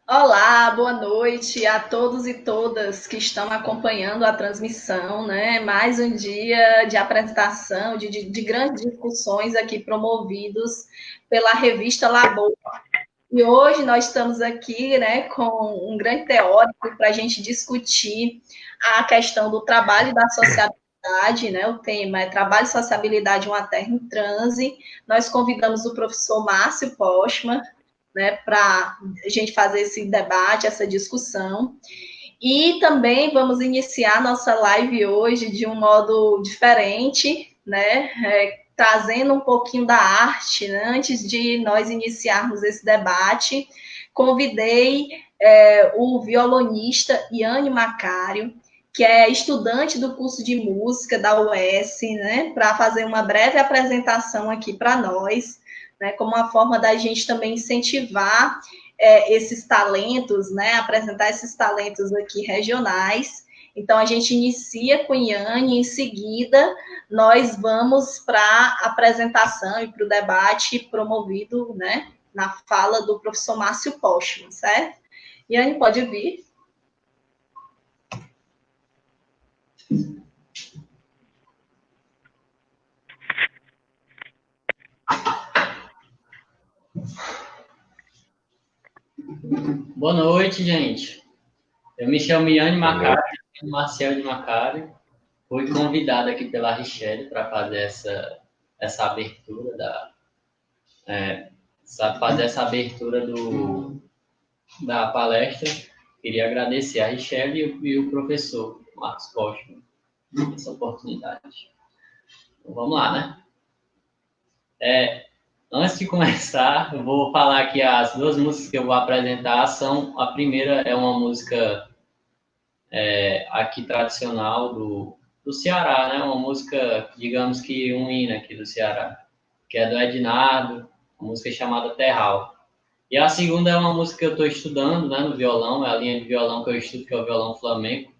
Olá, boa noite a todos e todas que estão acompanhando a transmissão, né? Mais um dia de apresentação, de grandes discussões aqui promovidos pela revista Labor. E hoje nós estamos aqui, né, com um grande teórico para a gente discutir a questão do trabalho e da sociabilidade, né? O tema é Trabalho e Sociabilidade, uma Terra em Transe. Nós convidamos o professor Márcio Postman, né, para a gente fazer esse debate, essa discussão. E também vamos iniciar nossa live hoje de um modo diferente, né? Trazendo um pouquinho da arte, né? Antes de nós iniciarmos esse debate, convidei o violonista Iane Macário, que é estudante do curso de música da UES, né, para fazer uma breve apresentação aqui para nós, né, como uma forma da gente também incentivar esses talentos, né, apresentar esses talentos aqui regionais. Então, a gente inicia com Iane, em seguida, nós vamos para a apresentação e para o debate promovido, né, na fala do professor Márcio Postman, certo? Iane, pode vir. Boa noite, gente. Eu me chamo Iane Macário, Marcel de Macário. Fui convidado aqui pela Richelle para fazer essa abertura fazer essa abertura da palestra. Queria agradecer a Richelle e o professor Marcos Costa essa oportunidade. Então, vamos lá, né? Antes de começar, eu vou falar aqui as duas músicas que eu vou apresentar. A primeira é uma música aqui tradicional do Ceará, né? Uma música, digamos que um hino aqui do Ceará, que é do Ednardo, uma música chamada Terral. E a segunda é uma música que eu estou estudando, né, no violão, é a linha de violão que eu estudo, que é o violão flamenco,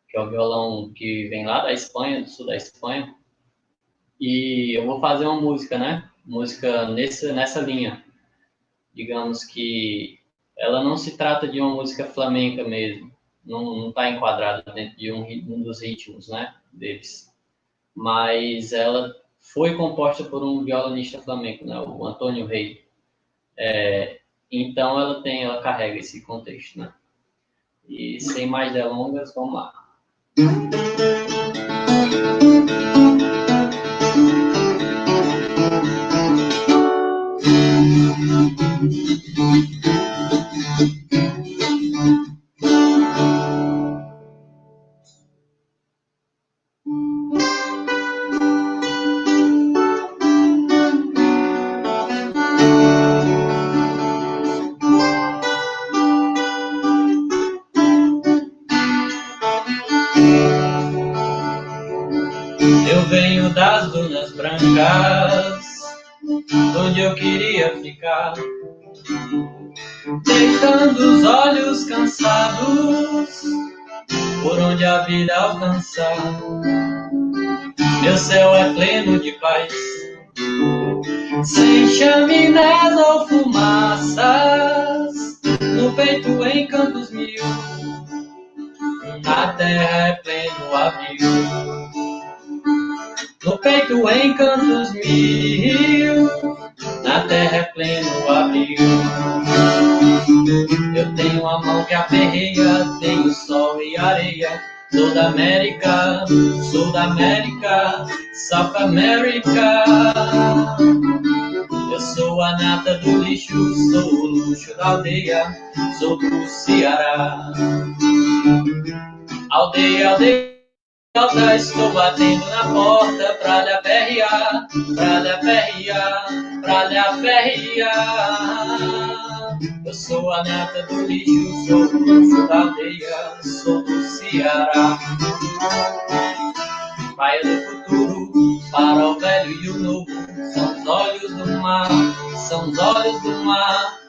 que é o violão que vem lá da Espanha, do sul da Espanha. E eu vou fazer uma música, né? Música nessa linha. Digamos que ela não se trata de uma música flamenca mesmo, não está enquadrada dentro de um dos ritmos, né, deles. Mas ela foi composta por um violonista flamenco, né, o Antônio Rey. Então ela carrega esse contexto, né? E sem mais delongas, vamos lá. Eu venho das dunas brancas, onde eu queria ficar, deitando os olhos cansados, por onde a vida alcançar. Meu céu é pleno de paz, sem chaminés ou fumaças, no peito encantos mil, na terra é pleno abril. No peito encantos mil, na terra é pleno abril. Eu tenho a mão que aperreia, tenho sol e areia. Sou da América, South America. Eu sou a nata do lixo, sou o luxo da aldeia, sou do Ceará. Aldeia, aldeia. Estou batendo na porta pra lhe aperrear, pra lhe aperrear, pra lhe aperrear. Eu sou a nata do lixo, sou o luxo da aldeia, sou do Ceará. Praia do futuro, para o velho e o novo, são os olhos do mar, são os olhos do mar,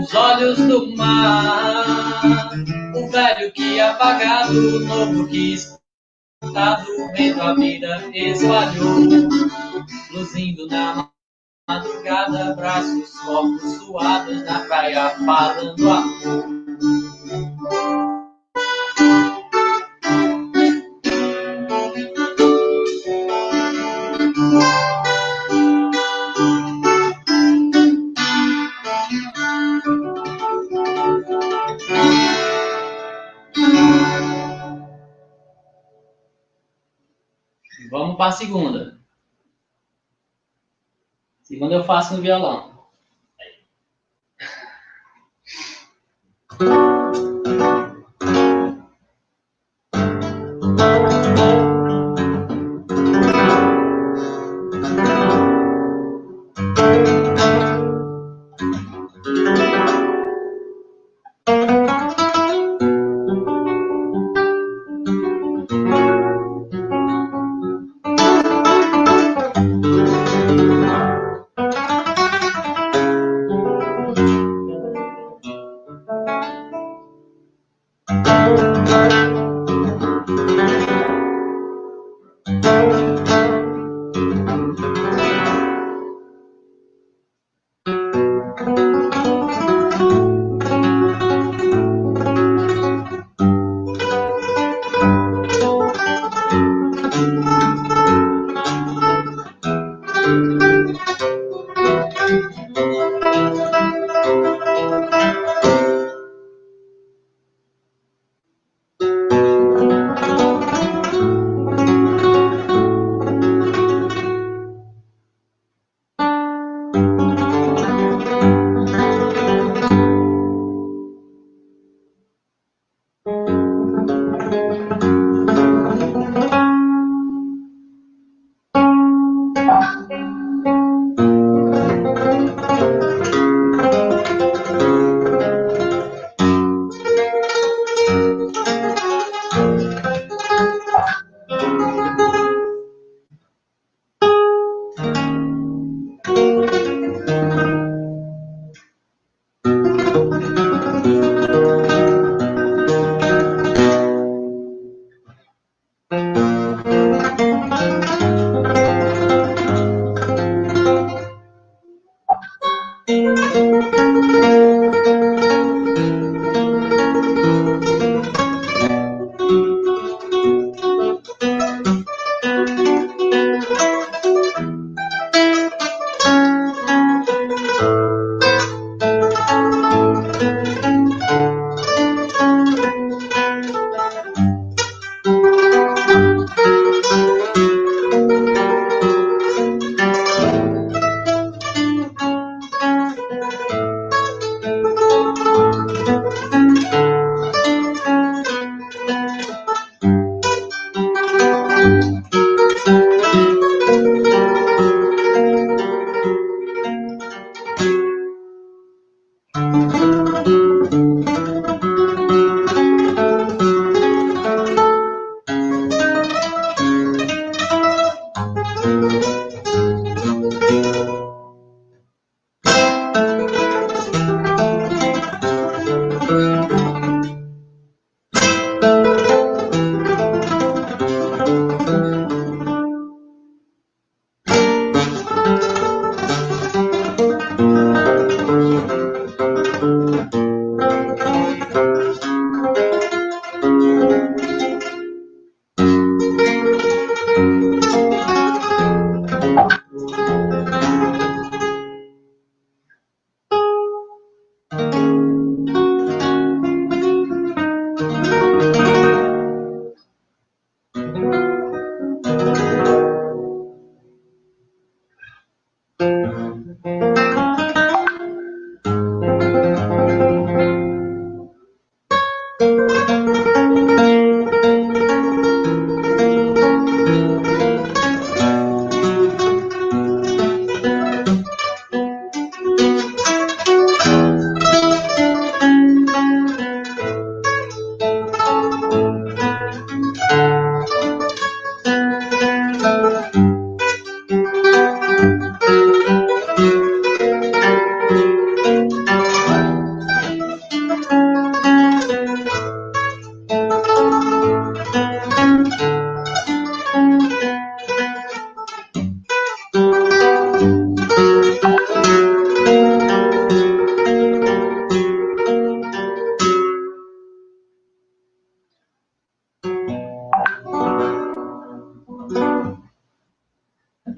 os olhos do mar. O velho que é apagado, o novo que vendo a vida espalhou, luzindo na madrugada, braços, corpos suados na praia, falando amor. para a segunda. Segunda eu faço no violão.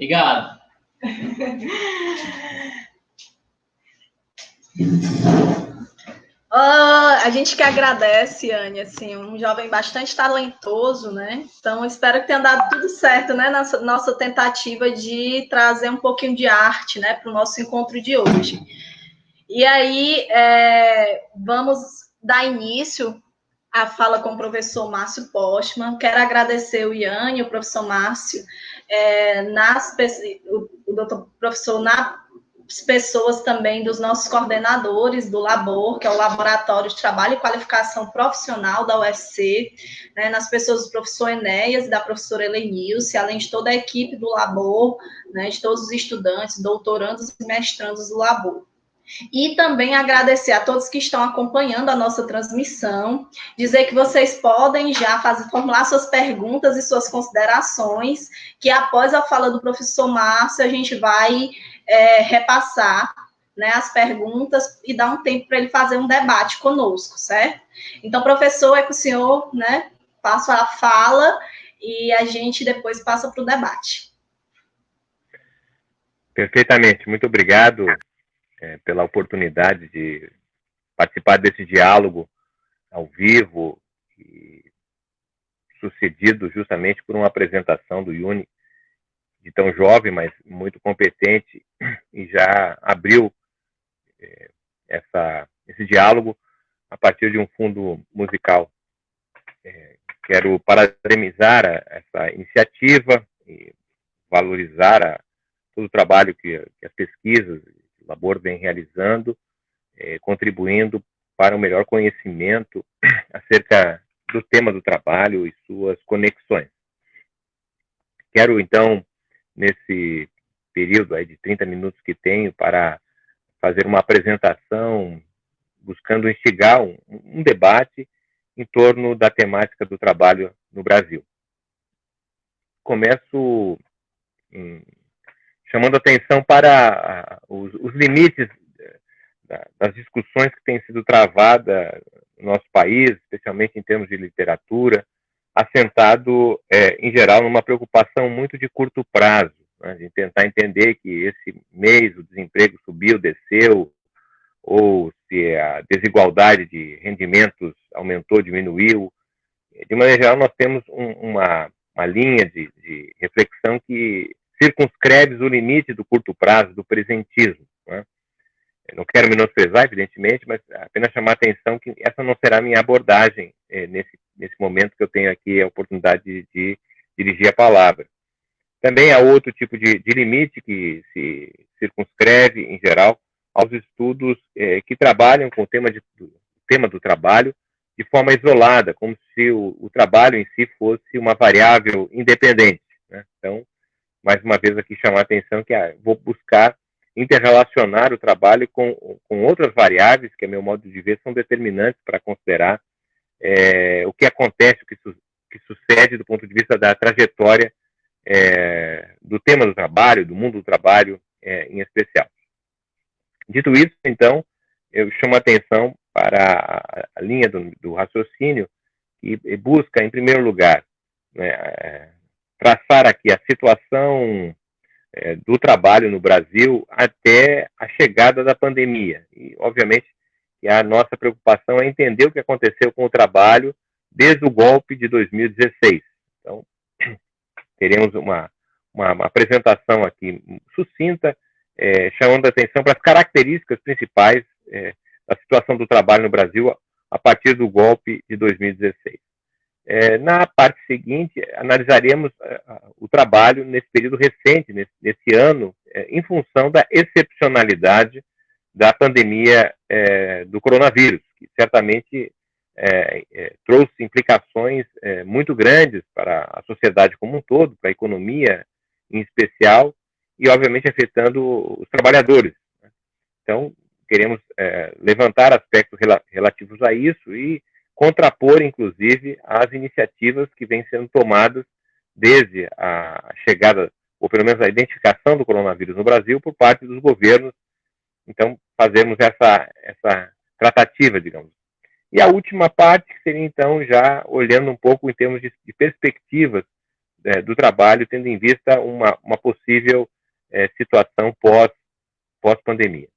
Obrigado. a gente que agradece, Anne, assim, um jovem bastante talentoso, né? Então, espero que tenha dado tudo certo, né? Nossa tentativa de trazer um pouquinho de arte, né, para o nosso encontro de hoje. E aí, vamos dar início à fala com o professor Márcio Postman. Quero agradecer o Iane, o professor Márcio, o doutor professor nas pessoas também dos nossos coordenadores do Labor, que é o Laboratório de Trabalho e Qualificação Profissional da UFC, né, nas pessoas do professor Enéas e da professora Helenilce, além de toda a equipe do Labor, né, de todos os estudantes, doutorandos e mestrandos do Labor. E também agradecer a todos que estão acompanhando a nossa transmissão, dizer que vocês podem já formular suas perguntas e suas considerações, que após a fala do professor Márcio, a gente vai repassar, né, as perguntas e dar um tempo para ele fazer um debate conosco, certo? Então, professor, é com o senhor, né, passo a fala e a gente depois passa para o debate. Perfeitamente, muito obrigado pela oportunidade de participar desse diálogo ao vivo e sucedido justamente por uma apresentação do Iune, de tão jovem, mas muito competente, e já abriu esse diálogo a partir de um fundo musical. Quero parabenizar essa iniciativa e valorizar todo o trabalho que as pesquisas do Labor vem realizando, contribuindo para um melhor conhecimento acerca do tema do trabalho e suas conexões. Quero, então, nesse período aí de 30 minutos que tenho para fazer uma apresentação, buscando instigar um debate em torno da temática do trabalho no Brasil. Começo chamando atenção para os limites das discussões que têm sido travadas no nosso país, especialmente em termos de literatura, assentado, em geral, numa preocupação muito de curto prazo, né, de tentar entender que esse mês o desemprego subiu, desceu, ou se a desigualdade de rendimentos aumentou, diminuiu. De maneira geral, nós temos uma linha de reflexão que circunscreve o limite do curto prazo, do presentismo, né? Eu não quero menosprezar, evidentemente, mas apenas chamar a atenção que essa não será a minha abordagem nesse momento que eu tenho aqui a oportunidade de dirigir a palavra. Também há outro tipo de limite que se circunscreve, em geral, aos estudos que trabalham com o tema do trabalho de forma isolada, como se o trabalho em si fosse uma variável independente, né? Então, mais uma vez aqui chamar a atenção que vou buscar interrelacionar o trabalho com outras variáveis que, a meu modo de ver, são determinantes para considerar o que acontece, o que sucede do ponto de vista da trajetória do tema do trabalho, do mundo do trabalho em especial. Dito isso, então, eu chamo a atenção para a linha do raciocínio que busca, em primeiro lugar, né, traçar aqui a situação do trabalho no Brasil até a chegada da pandemia. E, obviamente, que a nossa preocupação é entender o que aconteceu com o trabalho desde o golpe de 2016. Então, teremos uma apresentação aqui sucinta, chamando a atenção para as características principais da situação do trabalho no Brasil a partir do golpe de 2016. Na parte seguinte, analisaremos o trabalho nesse período recente, nesse ano, em função da excepcionalidade da pandemia do coronavírus, que certamente trouxe implicações muito grandes para a sociedade como um todo, para a economia em especial, e obviamente afetando os trabalhadores. Então, queremos levantar aspectos relativos a isso e contrapor, inclusive, as iniciativas que vêm sendo tomadas desde a chegada, ou pelo menos a identificação do coronavírus no Brasil por parte dos governos. Então, fazemos essa tratativa, digamos. E a última parte seria, então, já olhando um pouco em termos de perspectivas do trabalho, tendo em vista uma possível situação pós-pandemia.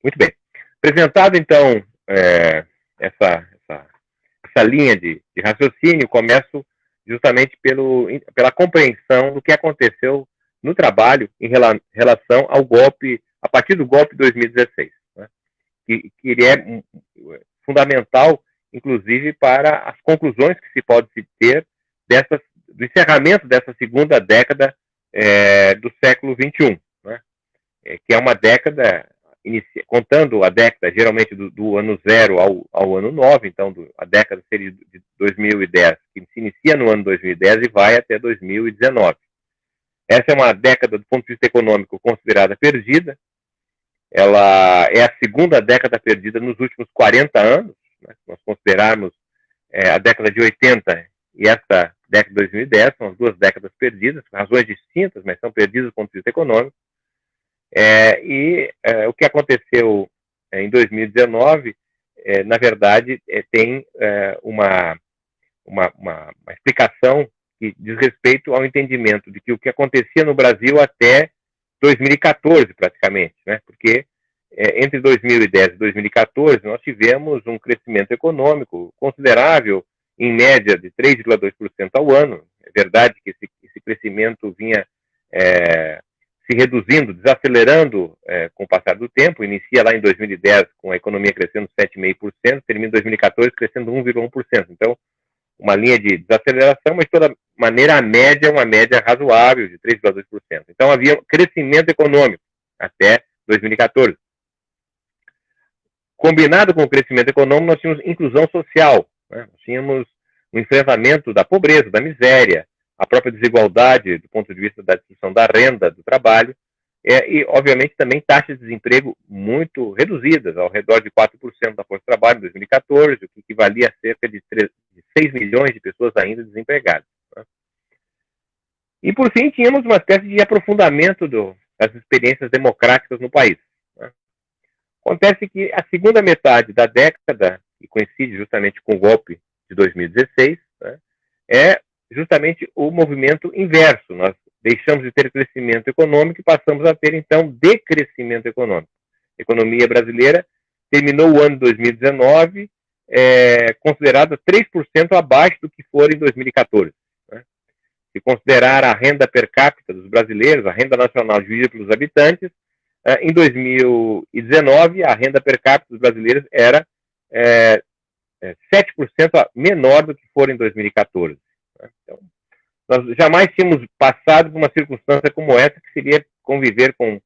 Muito bem. Apresentado, então, essa linha de raciocínio, começo justamente pela compreensão do que aconteceu no trabalho em relação ao golpe, a partir do golpe de 2016, né? que ele é fundamental, inclusive, para as conclusões que se pode ter do encerramento dessa segunda década do século XXI, né? Que é uma década, contando a década geralmente do ano 0 ao ano 9, então a década seria de 2010, que se inicia no ano 2010 e vai até 2019. Essa é uma década, do ponto de vista econômico, considerada perdida. Ela é a segunda década perdida nos últimos 40 anos, né? Se nós considerarmos a década de 80 e essa década de 2010, são as duas décadas perdidas, por razões distintas, mas são perdidas do ponto de vista econômico. O que aconteceu em 2019, na verdade, tem uma explicação que diz respeito ao entendimento de que o que acontecia no Brasil até 2014, praticamente, né? Porque entre 2010 e 2014 nós tivemos um crescimento econômico considerável, em média de 3,2% ao ano. É verdade que esse crescimento vinha se reduzindo, desacelerando com o passar do tempo. Inicia lá em 2010 com a economia crescendo 7,5%, termina em 2014 crescendo 1,1%. Então, uma linha de desaceleração, mas de toda maneira a média é uma média razoável de 3,2%. Então havia crescimento econômico até 2014. Combinado com o crescimento econômico, nós tínhamos inclusão social, né? Nós tínhamos um enfrentamento da pobreza, da miséria, a própria desigualdade do ponto de vista da distribuição da renda, do trabalho, e, obviamente, também taxas de desemprego muito reduzidas, ao redor de 4% da força de trabalho em 2014, o que equivalia a cerca de 6 milhões de pessoas ainda desempregadas, né? E, por fim, tínhamos uma espécie de aprofundamento das experiências democráticas no país, né? Acontece que a segunda metade da década, que coincide justamente com o golpe de 2016, né, é justamente o movimento inverso. Nós deixamos de ter crescimento econômico e passamos a ter, então, decrescimento econômico. A economia brasileira terminou o ano 2019 considerada 3% abaixo do que for em 2014. Né? Se considerar a renda per capita dos brasileiros, a renda nacional dividida pelos habitantes, em 2019 a renda per capita dos brasileiros era 7% menor do que for em 2014. Né? Então, nós jamais tínhamos passado por uma circunstância como essa, que seria conviver com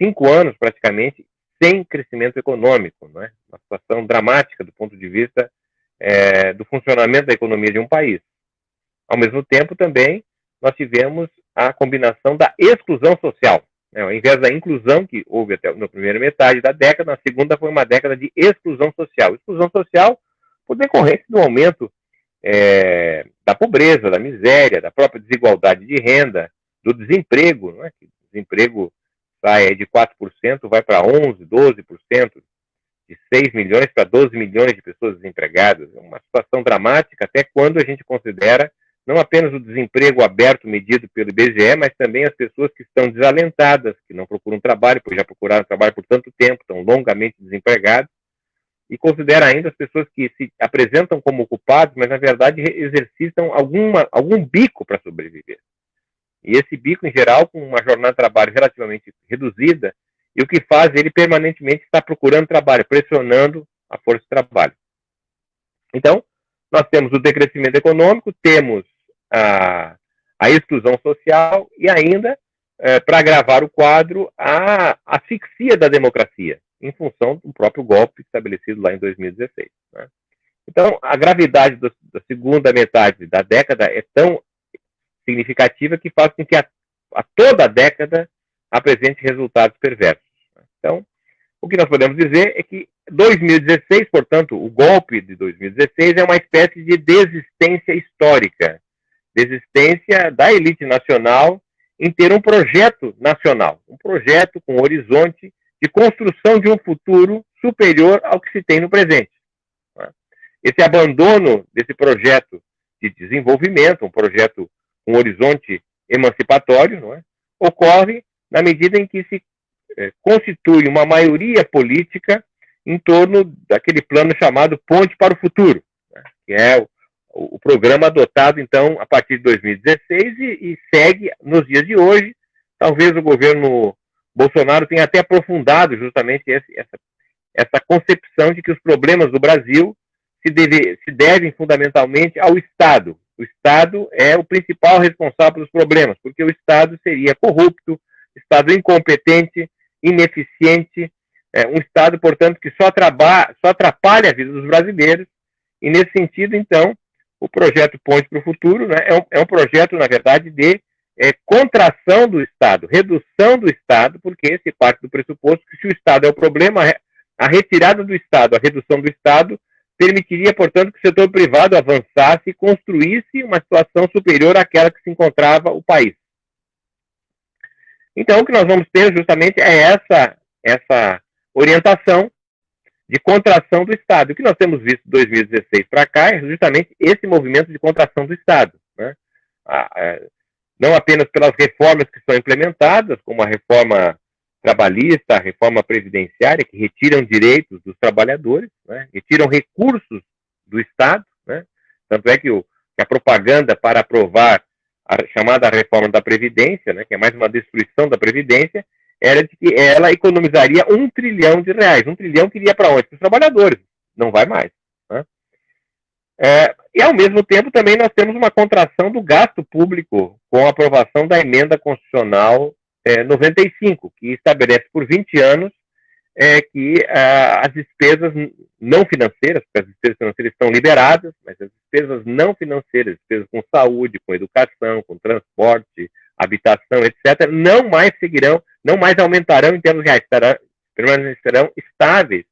5 anos, praticamente, sem crescimento econômico, não é? Uma situação dramática do ponto de vista do funcionamento da economia de um país. Ao mesmo tempo, também, nós tivemos a combinação da exclusão social, né? Ao invés da inclusão, que houve até na primeira metade da década, na segunda foi uma década de exclusão social. Exclusão social por decorrência do aumento da pobreza, da miséria, da própria desigualdade de renda, do desemprego, não é? Que o desemprego sai de 4%, vai para 11%, 12%, de 6 milhões para 12 milhões de pessoas desempregadas. É uma situação dramática, até quando a gente considera não apenas o desemprego aberto medido pelo IBGE, mas também as pessoas que estão desalentadas, que não procuram trabalho, pois já procuraram trabalho por tanto tempo, estão longamente desempregados, e considera ainda as pessoas que se apresentam como ocupados, mas na verdade exercitam algum bico para sobreviver. E esse bico, em geral, com uma jornada de trabalho relativamente reduzida, e o que faz ele permanentemente estar procurando trabalho, pressionando a força de trabalho. Então, nós temos o decrescimento econômico, temos a exclusão social e ainda, para agravar o quadro, a asfixia da democracia, em função do próprio golpe estabelecido lá em 2016. Né? Então, a gravidade da segunda metade da década é tão significativa que faz com que a toda a década apresente resultados perversos. Então, o que nós podemos dizer é que 2016, portanto, o golpe de 2016 é uma espécie de desistência histórica, desistência da elite nacional em ter um projeto nacional, um projeto com horizonte de construção de um futuro superior ao que se tem no presente. Esse abandono desse projeto de desenvolvimento, um projeto com horizonte emancipatório, não é? Ocorre na medida em que se constitui uma maioria política em torno daquele plano chamado Ponte para o Futuro, né, que é o programa adotado, então, a partir de 2016 e segue nos dias de hoje. Talvez o governo Bolsonaro tenha até aprofundado justamente essa concepção de que os problemas do Brasil se devem fundamentalmente ao Estado. O Estado é o principal responsável pelos problemas, porque o Estado seria corrupto, Estado incompetente, ineficiente, um Estado, portanto, que só atrapalha a vida dos brasileiros. E, nesse sentido, então, o projeto Ponte para o Futuro, né, é um projeto, na verdade, de contração do Estado, redução do Estado, porque se parte do pressuposto que, se o Estado é o problema, a retirada do Estado, a redução do Estado, permitiria, portanto, que o setor privado avançasse e construísse uma situação superior àquela que se encontrava o país. Então, o que nós vamos ter justamente é essa orientação de contração do Estado. O que nós temos visto de 2016 para cá é justamente esse movimento de contração do Estado, né? Não apenas pelas reformas que são implementadas, como a reforma trabalhista, a reforma previdenciária, que retiram direitos dos trabalhadores, né? Retiram recursos do Estado, né? Tanto é que a propaganda para aprovar a chamada reforma da Previdência, né, que é mais uma destruição da Previdência, era de que ela economizaria R$1 trilhão. R$1 trilhão que iria para onde? Para os trabalhadores. Não vai mais. Né? E, ao mesmo tempo, também nós temos uma contração do gasto público com a aprovação da Emenda Constitucional 95, que estabelece por 20 anos que as despesas não financeiras, porque as despesas financeiras estão liberadas, mas as despesas não financeiras, despesas com saúde, com educação, com transporte, habitação, etc., não mais seguirão, não mais aumentarão em termos reais, permanecerão estáveis.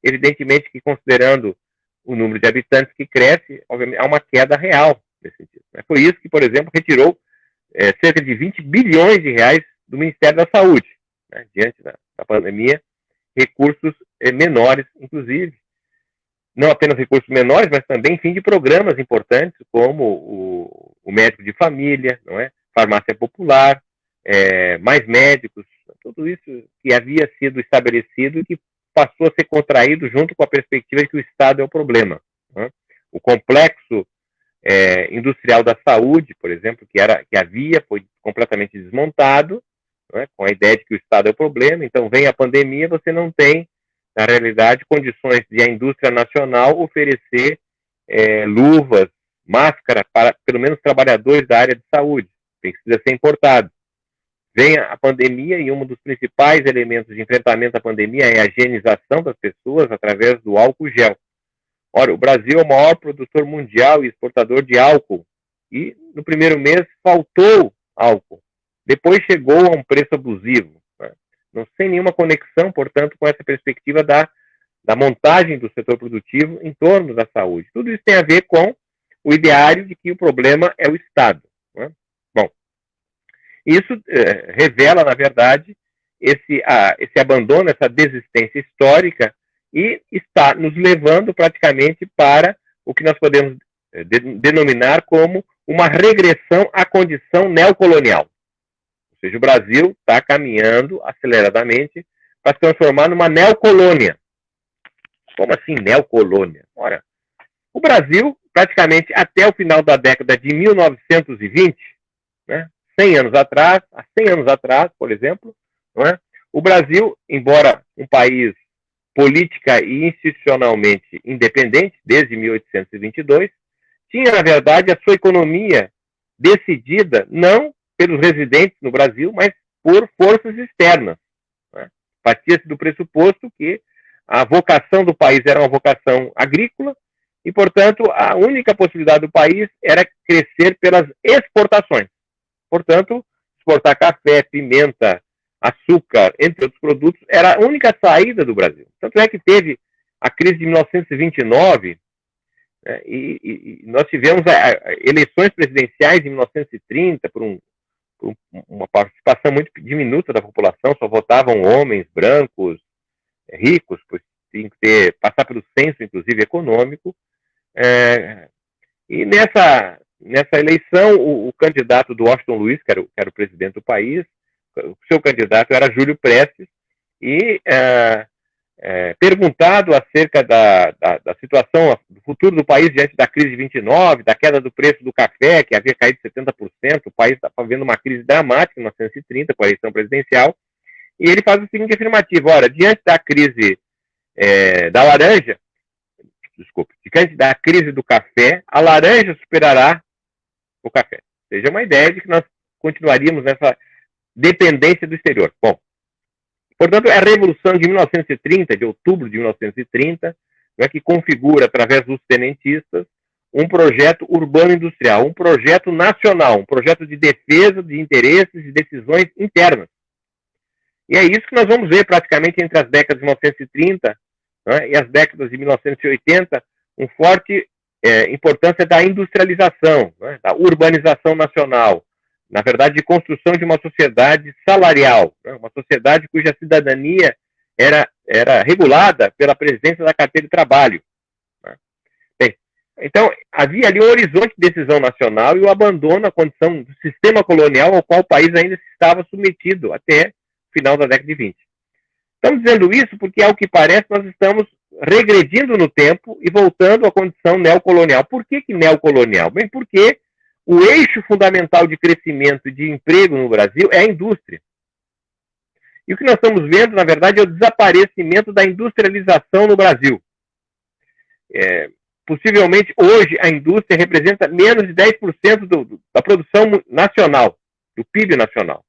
Evidentemente que, considerando o número de habitantes que cresce, obviamente, há uma queda real nesse sentido. Foi isso que, por exemplo, retirou cerca de 20 bilhões de reais do Ministério da Saúde, né, diante da pandemia, recursos menores, inclusive. Não apenas recursos menores, mas também fim de programas importantes, como o médico de família, não é? Farmácia popular, mais médicos, tudo isso que havia sido estabelecido e que passou a ser contraído junto com a perspectiva de que o Estado é o problema. Não é? O complexo industrial da saúde, por exemplo, que havia, foi completamente desmontado, não é? Com a ideia de que o Estado é o problema. Então vem a pandemia, você não tem, na realidade, condições de a indústria nacional oferecer luvas, máscara para, pelo menos, trabalhadores da área de saúde. Precisa ser importado. Vem a pandemia e um dos principais elementos de enfrentamento à pandemia é a higienização das pessoas através do álcool gel. Ora, o Brasil é o maior produtor mundial e exportador de álcool. E no primeiro mês faltou álcool. Depois chegou a um preço abusivo. Né? Não sem nenhuma conexão, portanto, com essa perspectiva da montagem do setor produtivo em torno da saúde. Tudo isso tem a ver com o ideário de que o problema é o Estado. Né? Bom, isso revela, na verdade, esse abandono, essa desistência histórica, e está nos levando praticamente para o que nós podemos denominar como uma regressão à condição neocolonial. Ou seja, o Brasil está caminhando aceleradamente para se transformar numa neocolônia. Como assim neocolônia? Ora, o Brasil, praticamente até o final da década de 1920, né, 100 anos atrás, há 100 anos atrás, por exemplo, não é? O Brasil, embora um país política e institucionalmente independente, desde 1822, tinha, na verdade, a sua economia decidida não pelos residentes no Brasil, mas por forças externas. Né? Partia-se do pressuposto que a vocação do país era uma vocação agrícola e, portanto, a única possibilidade do país era crescer pelas exportações. Portanto, exportar café, pimenta, açúcar, entre outros produtos, era a única saída do Brasil. Tanto é que teve a crise de 1929, né, e nós tivemos eleições presidenciais em 1930 por uma participação muito diminuta da população, só votavam homens brancos, ricos, pois tinham que passar pelo censo, inclusive, econômico. E nessa eleição, o candidato do Washington Luiz, que era o presidente do país, o seu candidato era Júlio Prestes, e perguntado acerca da situação, do futuro do país diante da crise de 29, da queda do preço do café, que havia caído 70%, o país está vivendo uma crise dramática em 1930, com a eleição presidencial, e ele faz o seguinte afirmativo: ora, diante da crise da laranja, diante da crise do café, a laranja superará o café. Ou seja, uma ideia de que nós continuaríamos nessa dependência do exterior. Bom, portanto, é a Revolução de 1930, de outubro de 1930, que configura, através dos tenentistas, um projeto urbano-industrial, um projeto nacional, um projeto de defesa de interesses e decisões internas. E é isso que nós vamos ver praticamente entre as décadas de 1930 e as décadas de 1980, um forte importância da industrialização, da urbanização nacional, na verdade, de construção de uma sociedade salarial, uma sociedade cuja cidadania era regulada pela presidência da carteira de trabalho. Bem, então, havia ali um horizonte de decisão nacional e o abandono à condição do sistema colonial ao qual o país ainda estava submetido até o final da década de 20. Estamos dizendo isso porque, ao que parece, nós estamos regredindo no tempo e voltando à condição neocolonial. Por que neocolonial? Bem, porque o eixo fundamental de crescimento e de emprego no Brasil é a indústria. E o que nós estamos vendo, na verdade, é o desaparecimento da industrialização no Brasil. Possivelmente, hoje, a indústria representa menos de 10% da produção nacional, do PIB nacional.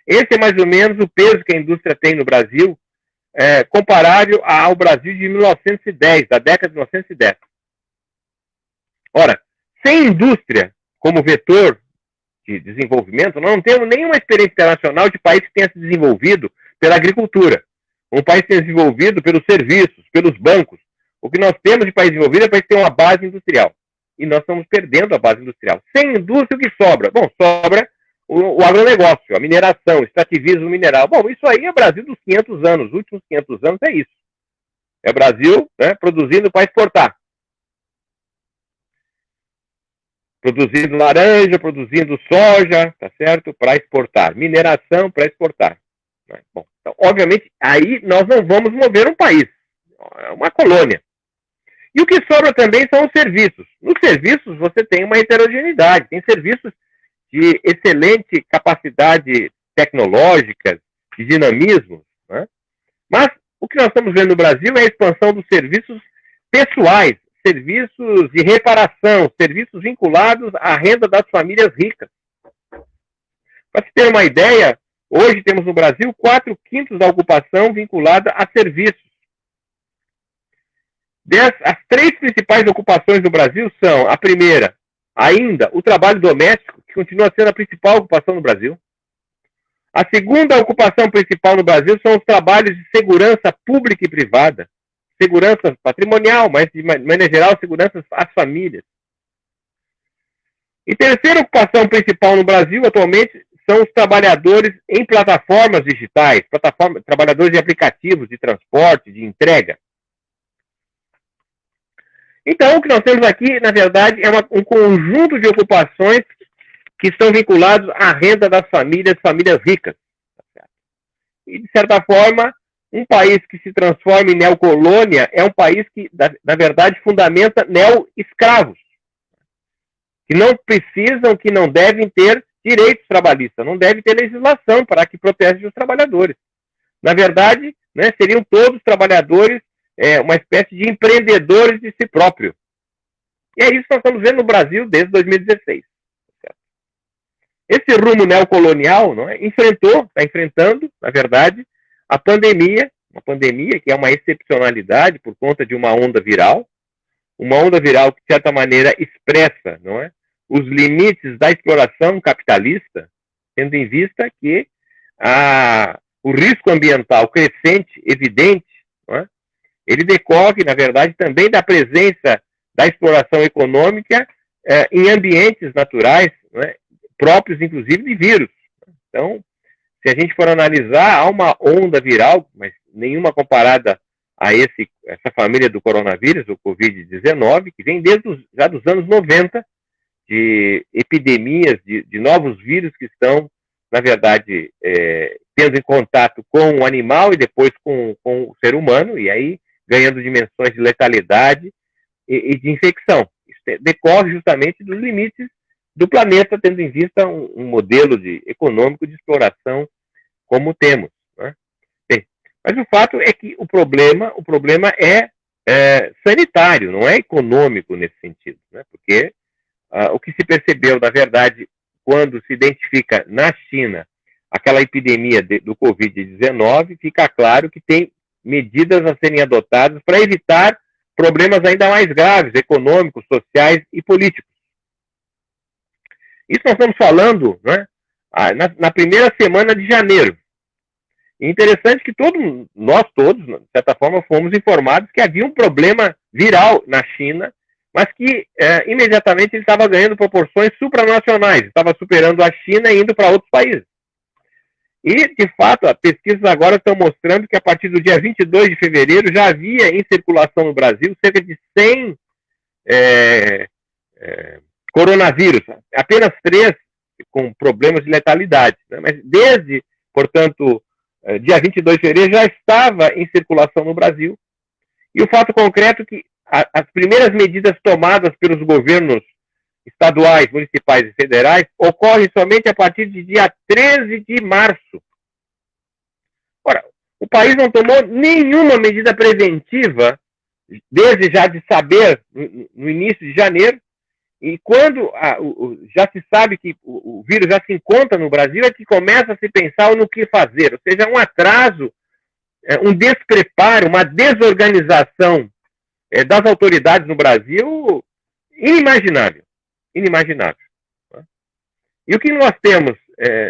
Esse é mais ou menos o peso que a indústria tem no Brasil, comparável ao Brasil de 1910, da década de 1910. Ora, sem indústria como vetor de desenvolvimento, nós não temos nenhuma experiência internacional de país que tenha se desenvolvido pela agricultura. Um país que tenha se desenvolvido pelos serviços, pelos bancos. O que nós temos de país desenvolvido é país que tem uma base industrial. E nós estamos perdendo a base industrial. Sem indústria, o que sobra? Bom, sobra o agronegócio, a mineração, o extrativismo mineral. Bom, isso aí é o Brasil dos 500 anos. Os últimos 500 anos é isso. É o Brasil, produzindo para exportar. Produzindo laranja, produzindo soja, tá certo? Para exportar. Mineração para exportar. Bom, então, obviamente, aí nós não vamos mover um país. É uma colônia. E o que sobra também são os serviços. Nos serviços você tem uma heterogeneidade. Tem serviços de excelente capacidade tecnológica, de dinamismo. Mas o que nós estamos vendo no Brasil é a expansão dos serviços pessoais, serviços de reparação, serviços vinculados à renda das famílias ricas. Para se ter uma ideia, hoje temos no Brasil 4/5 da ocupação vinculada a serviços. As 3 principais ocupações no Brasil são, a primeira, ainda, o trabalho doméstico, que continua sendo a principal ocupação no Brasil. A segunda ocupação principal no Brasil são os trabalhos de segurança pública e privada. Segurança patrimonial, mas de maneira geral, segurança às famílias. E terceira ocupação principal no Brasil, atualmente, são os trabalhadores em plataformas digitais, trabalhadores de aplicativos de transporte, de entrega. Então, o que nós temos aqui, na verdade, é um conjunto de ocupações que estão vinculados à renda das famílias ricas. E, de certa forma, um país que se transforma em neocolônia é um país que, na verdade, fundamenta neo-escravos, que não precisam, que não devem ter direitos trabalhistas, não deve ter legislação para que protege os trabalhadores. Na verdade, seriam todos trabalhadores, uma espécie de empreendedores de si próprio. E é isso que nós estamos vendo no Brasil desde 2016. Esse rumo neocolonial está enfrentando, na verdade, a pandemia, uma pandemia que é uma excepcionalidade por conta de uma onda viral que, de certa maneira, expressa os limites da exploração capitalista, tendo em vista que o risco ambiental crescente, evidente, ele decorre, na verdade, também da presença da exploração econômica em ambientes naturais, próprios, inclusive, de vírus. Então, se a gente for analisar, há uma onda viral, mas nenhuma comparada a essa família do coronavírus, o Covid-19, que vem já dos anos 90, de epidemias, de novos vírus que estão, na verdade, tendo em contato com o animal e depois com o ser humano, e aí ganhando dimensões de letalidade e de infecção. Isso decorre justamente dos limites do planeta, tendo em vista um modelo econômico de exploração como temos. Né? Bem, mas o fato é que o problema é sanitário, não é econômico nesse sentido, né? Porque o que se percebeu, na verdade, quando se identifica na China aquela epidemia do Covid-19, fica claro que tem medidas a serem adotadas para evitar problemas ainda mais graves, econômicos, sociais e políticos. Isso nós estamos falando, né, na primeira semana de janeiro. E interessante que nós todos, de certa forma, fomos informados que havia um problema viral na China, mas que imediatamente ele estava ganhando proporções supranacionais, estava superando a China e indo para outros países. E, de fato, as pesquisas agora estão mostrando que a partir do dia 22 de fevereiro já havia em circulação no Brasil cerca de 100 coronavírus, apenas 3 com problemas de letalidade. Né? Mas desde, portanto, dia 22 de fevereiro já estava em circulação no Brasil. E o fato concreto é que as primeiras medidas tomadas pelos governos estaduais, municipais e federais ocorrem somente a partir de dia 13 de março. Ora, o país não tomou nenhuma medida preventiva desde já de saber no início de janeiro, e quando já se sabe que o vírus já se encontra no Brasil, é que começa a se pensar no que fazer, ou seja, um atraso, um despreparo, uma desorganização das autoridades no Brasil inimaginável. E o que nós temos,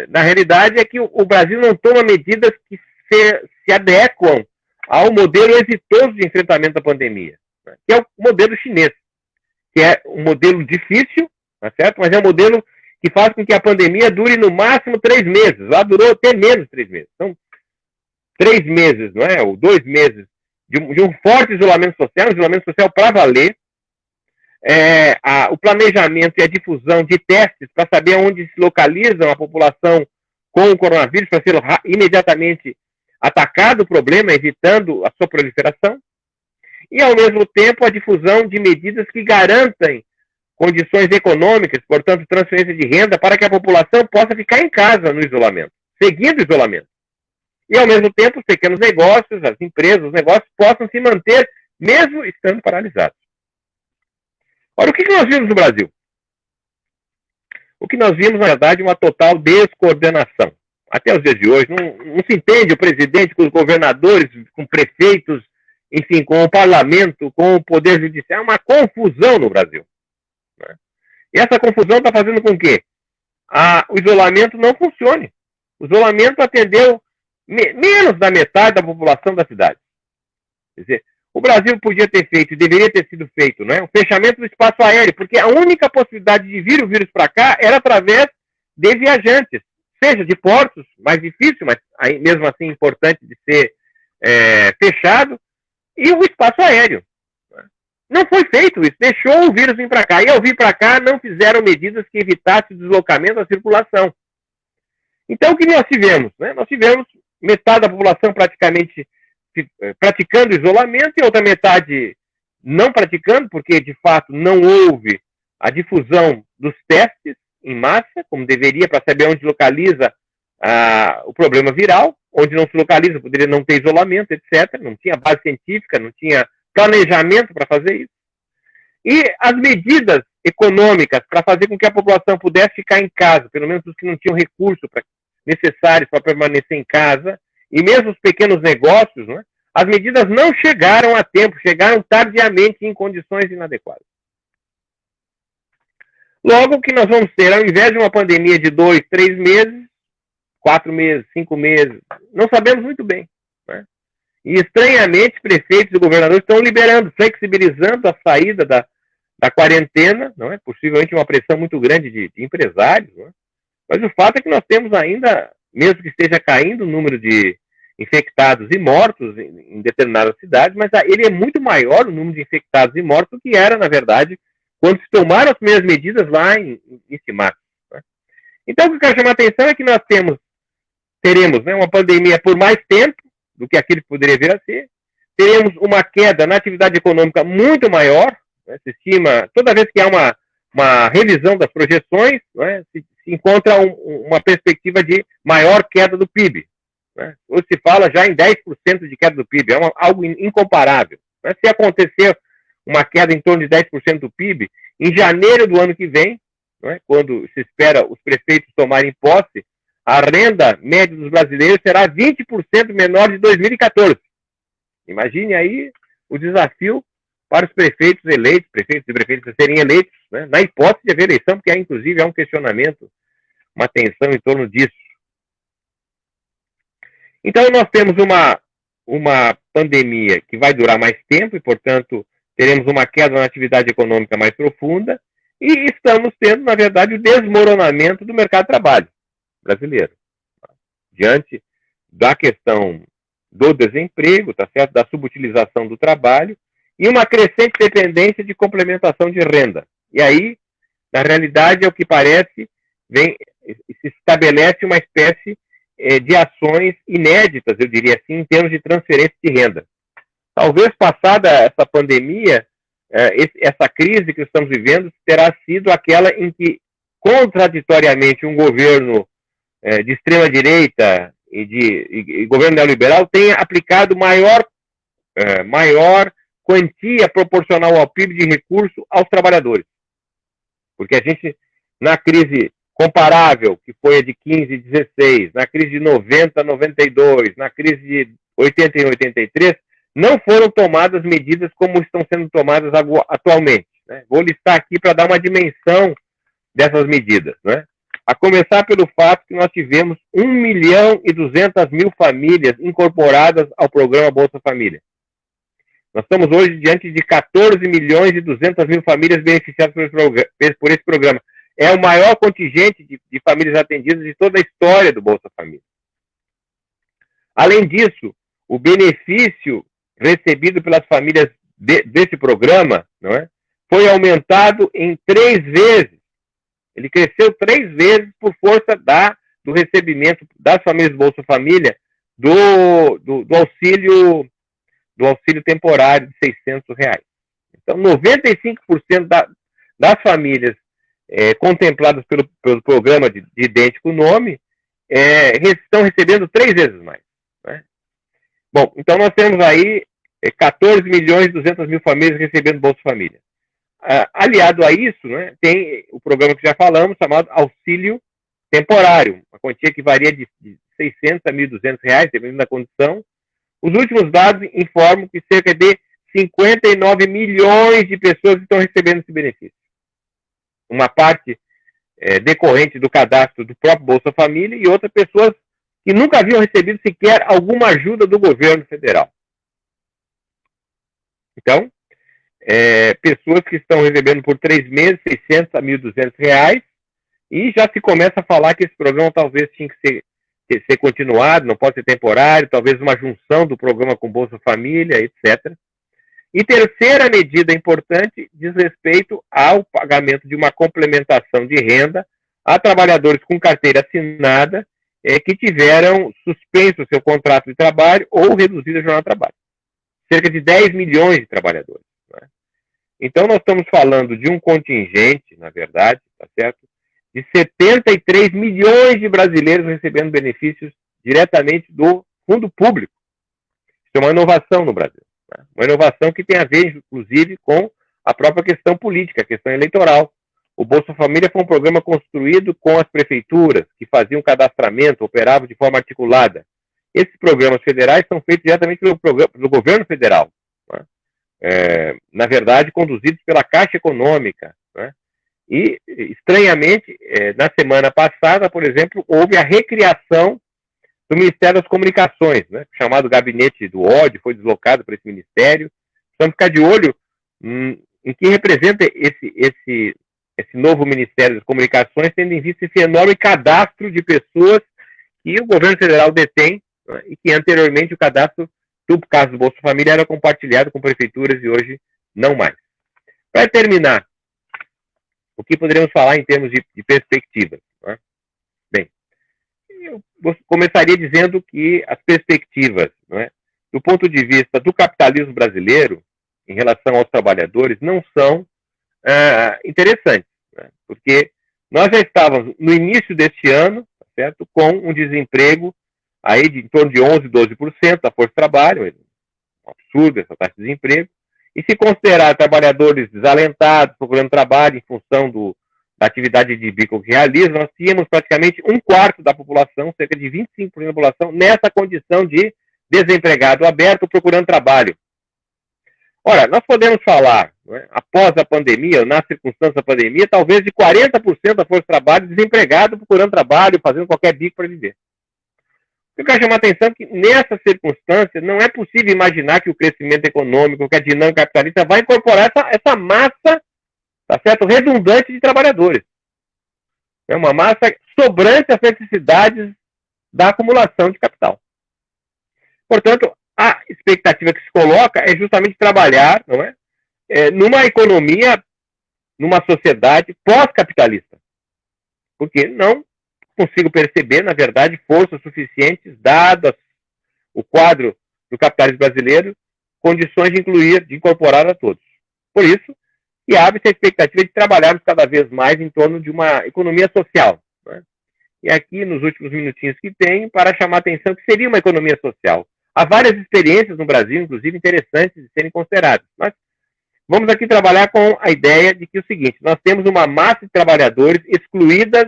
na realidade, é que o Brasil não toma medidas que se adequam ao modelo exitoso de enfrentamento da pandemia, né? Que é o modelo chinês, que é um modelo difícil, tá certo? Mas é um modelo que faz com que a pandemia dure no máximo 3 meses. Lá durou até menos de 3 meses. Então, 3 meses, não é? Ou 2 meses de um forte isolamento social para valer, o planejamento e a difusão de testes para saber onde se localiza a população com o coronavírus, para ser imediatamente atacado o problema, evitando a sua proliferação, e, ao mesmo tempo, a difusão de medidas que garantem condições econômicas, portanto, transferência de renda, para que a população possa ficar em casa no isolamento, seguindo o isolamento. E, ao mesmo tempo, os pequenos negócios, as empresas, os negócios possam se manter, mesmo estando paralisados. Ora, o que nós vimos no Brasil? O que nós vimos, na verdade, é uma total descoordenação. Até os dias de hoje, não se entende o presidente com os governadores, com prefeitos, enfim, com o parlamento, com o poder judiciário. É uma confusão no Brasil. Né? E essa confusão está fazendo com que o isolamento não funcione. O isolamento atendeu menos da metade da população da cidade. Quer dizer, o Brasil podia ter feito, e deveria ter sido feito, né, um fechamento do espaço aéreo, porque a única possibilidade de vir o vírus para cá era através de viajantes, seja de portos, mais difícil, mas aí, mesmo assim importante de ser fechado, e o espaço aéreo. Não foi feito isso, deixou o vírus vir para cá. E ao vir para cá, não fizeram medidas que evitassem o deslocamento da circulação. Então, o que nós tivemos? Né? Nós tivemos metade da população praticamente praticando isolamento e outra metade não praticando, porque, de fato, não houve a difusão dos testes em massa, como deveria, para saber onde localiza o problema viral. Onde não se localiza, poderia não ter isolamento, etc. Não tinha base científica, não tinha planejamento para fazer isso. E as medidas econômicas para fazer com que a população pudesse ficar em casa, pelo menos os que não tinham recursos necessários para permanecer em casa, e mesmo os pequenos negócios, né, as medidas não chegaram a tempo, chegaram tardiamente em condições inadequadas. Logo, o que nós vamos ter, ao invés de uma pandemia de 2, 3 meses, 4 meses, 5 meses, não sabemos muito bem. Né? E, estranhamente, prefeitos e governadores estão liberando, flexibilizando a saída da quarentena, não é? Possivelmente uma pressão muito grande de empresários. Não é? Mas o fato é que nós temos ainda, mesmo que esteja caindo o número de infectados e mortos em determinadas cidades, mas ele é muito maior, o número de infectados e mortos, do que era, na verdade, quando se tomaram as primeiras medidas lá em março. Né? Então, o que eu quero chamar a atenção é que nós temos teremos, né, uma pandemia por mais tempo do que aquilo que poderia vir a ser, teremos uma queda na atividade econômica muito maior, né, se estima, toda vez que há uma revisão das projeções, né, se encontra uma perspectiva de maior queda do PIB. Né? Hoje se fala já em 10% de queda do PIB, é algo incomparável. Né? Se acontecer uma queda em torno de 10% do PIB, em janeiro do ano que vem, né, quando se espera os prefeitos tomarem posse, a renda média dos brasileiros será 20% menor de 2014. Imagine aí o desafio para os prefeitos eleitos, prefeitos e prefeitas a serem eleitos, né, na hipótese de haver eleição, porque inclusive há um questionamento, uma tensão em torno disso. Então nós temos uma pandemia que vai durar mais tempo e, portanto, teremos uma queda na atividade econômica mais profunda e estamos tendo, na verdade, o desmoronamento do mercado de trabalho brasileiro. Diante da questão do desemprego, tá certo? Da subutilização do trabalho e uma crescente dependência de complementação de renda. E aí, na realidade, é o que parece, se estabelece uma espécie de ações inéditas, eu diria assim, em termos de transferência de renda. Talvez, passada essa pandemia, essa crise que estamos vivendo terá sido aquela em que, contraditoriamente, um governo de extrema-direita e governo neoliberal tenha aplicado maior quantia proporcional ao PIB de recurso aos trabalhadores. Porque a gente, na crise comparável, que foi a de 15 e 16, na crise de 90 a 92, na crise de 81 e 83, não foram tomadas medidas como estão sendo tomadas atualmente. Né? Vou listar aqui para dar uma dimensão dessas medidas. Né? A começar pelo fato que nós tivemos 1.200.000 famílias incorporadas ao programa Bolsa Família. Nós estamos hoje diante de 14.200.000 famílias beneficiadas por esse programa. É o maior contingente de famílias atendidas de toda a história do Bolsa Família. Além disso, o benefício recebido pelas famílias desse programa, não é, foi aumentado em 3 vezes. Ele cresceu 3 vezes por força do recebimento das famílias do Bolsa Família do auxílio temporário de R$600. Então, 95% das famílias contempladas pelo programa de idêntico nome estão recebendo 3 vezes mais. Né? Bom, então nós temos aí 14.200.000 famílias recebendo Bolsa Família. Aliado a isso, né, tem o programa que já falamos, chamado Auxílio Temporário, uma quantia que varia de R$600 a R$1.200, dependendo da condição. Os últimos dados informam que cerca de 59 milhões de pessoas estão recebendo esse benefício. Uma parte decorrente do cadastro do próprio Bolsa Família e outras pessoas que nunca haviam recebido sequer alguma ajuda do governo federal. Então, pessoas que estão recebendo por 3 meses R$600 a R$1.200 e já se começa a falar que esse programa talvez tinha que ser continuado, não pode ser temporário, talvez uma junção do programa com Bolsa Família, etc. E terceira medida importante diz respeito ao pagamento de uma complementação de renda a trabalhadores com carteira assinada que tiveram suspenso o seu contrato de trabalho ou reduzido a jornada de trabalho. Cerca de 10 milhões de trabalhadores. Né? Então, nós estamos falando de um contingente, na verdade, tá certo? De 73 milhões de brasileiros recebendo benefícios diretamente do fundo público. Isso é uma inovação no Brasil. Né? Uma inovação que tem a ver, inclusive, com a própria questão política, a questão eleitoral. O Bolsa Família foi um programa construído com as prefeituras, que faziam cadastramento, operavam de forma articulada. Esses programas federais são feitos diretamente pelo governo federal. Né? Na verdade, conduzidos pela Caixa Econômica. Né? E, estranhamente, na semana passada, por exemplo, houve a recriação do Ministério das Comunicações, né? Chamado Gabinete do Ódio, foi deslocado para esse ministério. Precisamos ficar de olho em que representa esse novo Ministério das Comunicações, tendo em vista esse enorme cadastro de pessoas que o governo federal detém, né? E que anteriormente o cadastro, no caso do Bolsa Família, era compartilhado com prefeituras e hoje não mais. Para terminar, o que poderíamos falar em termos de perspectiva? Né? Bem, eu começaria dizendo que as perspectivas, não é, do ponto de vista do capitalismo brasileiro, em relação aos trabalhadores, não são interessantes, né? Porque nós já estávamos no início deste ano, certo, com um desemprego aí de em torno de 11, 12% da força de trabalho, um absurdo essa taxa de desemprego, e se considerar trabalhadores desalentados, procurando trabalho em função da atividade de bico que realizam, nós tínhamos praticamente um quarto da população, cerca de 25% da população, nessa condição de desempregado aberto procurando trabalho. Ora, nós podemos falar, né, após a pandemia, ou na circunstância da pandemia, talvez de 40% da força de trabalho desempregado, procurando trabalho, fazendo qualquer bico para viver. Eu quero chamar a atenção que, nessa circunstância, não é possível imaginar que o crescimento econômico, que a dinâmica capitalista vai incorporar essa massa, tá certo, redundante de trabalhadores. É uma massa sobrante às necessidades da acumulação de capital. Portanto, a expectativa que se coloca é justamente trabalhar, não é, numa economia, numa sociedade pós-capitalista. Porque não consigo perceber, na verdade, forças suficientes, dadas o quadro do capitalismo brasileiro, condições de incluir, de incorporar a todos. Por isso, que abre-se a expectativa de trabalharmos cada vez mais em torno de uma economia social. Né? E aqui, nos últimos minutinhos que tenho, para chamar a atenção que seria uma economia social. Há várias experiências no Brasil, inclusive, interessantes de serem consideradas. Mas vamos aqui trabalhar com a ideia de que é o seguinte, nós temos uma massa de trabalhadores excluídas,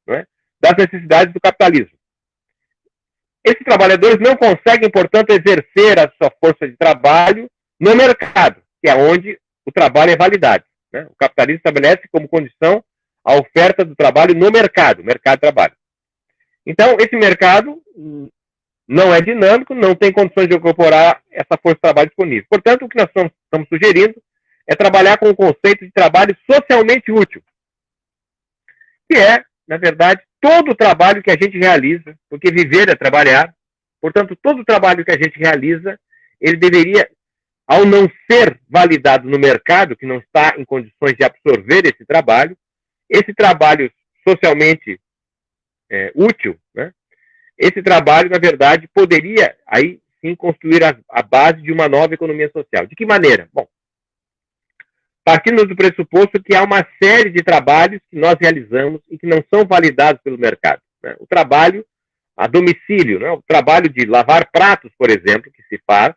né, das necessidades do capitalismo. Esses trabalhadores não conseguem, portanto, exercer a sua força de trabalho no mercado, que é onde o trabalho é validado. Né? O capitalismo estabelece como condição a oferta do trabalho no mercado de trabalho. Então, esse mercado não é dinâmico, não tem condições de incorporar essa força de trabalho disponível. Portanto, o que nós estamos sugerindo é trabalhar com o conceito de trabalho socialmente útil, que é, na verdade, todo o trabalho que a gente realiza, porque viver é trabalhar, portanto, todo o trabalho que a gente realiza, ele deveria, ao não ser validado no mercado, que não está em condições de absorver esse trabalho socialmente útil, né? Esse trabalho, na verdade, poderia, aí sim, construir a base de uma nova economia social. De que maneira? Bom, partindo do pressuposto que há uma série de trabalhos que nós realizamos e que não são validados pelo mercado. Né? O trabalho a domicílio, né? O trabalho de lavar pratos, por exemplo, que se faz,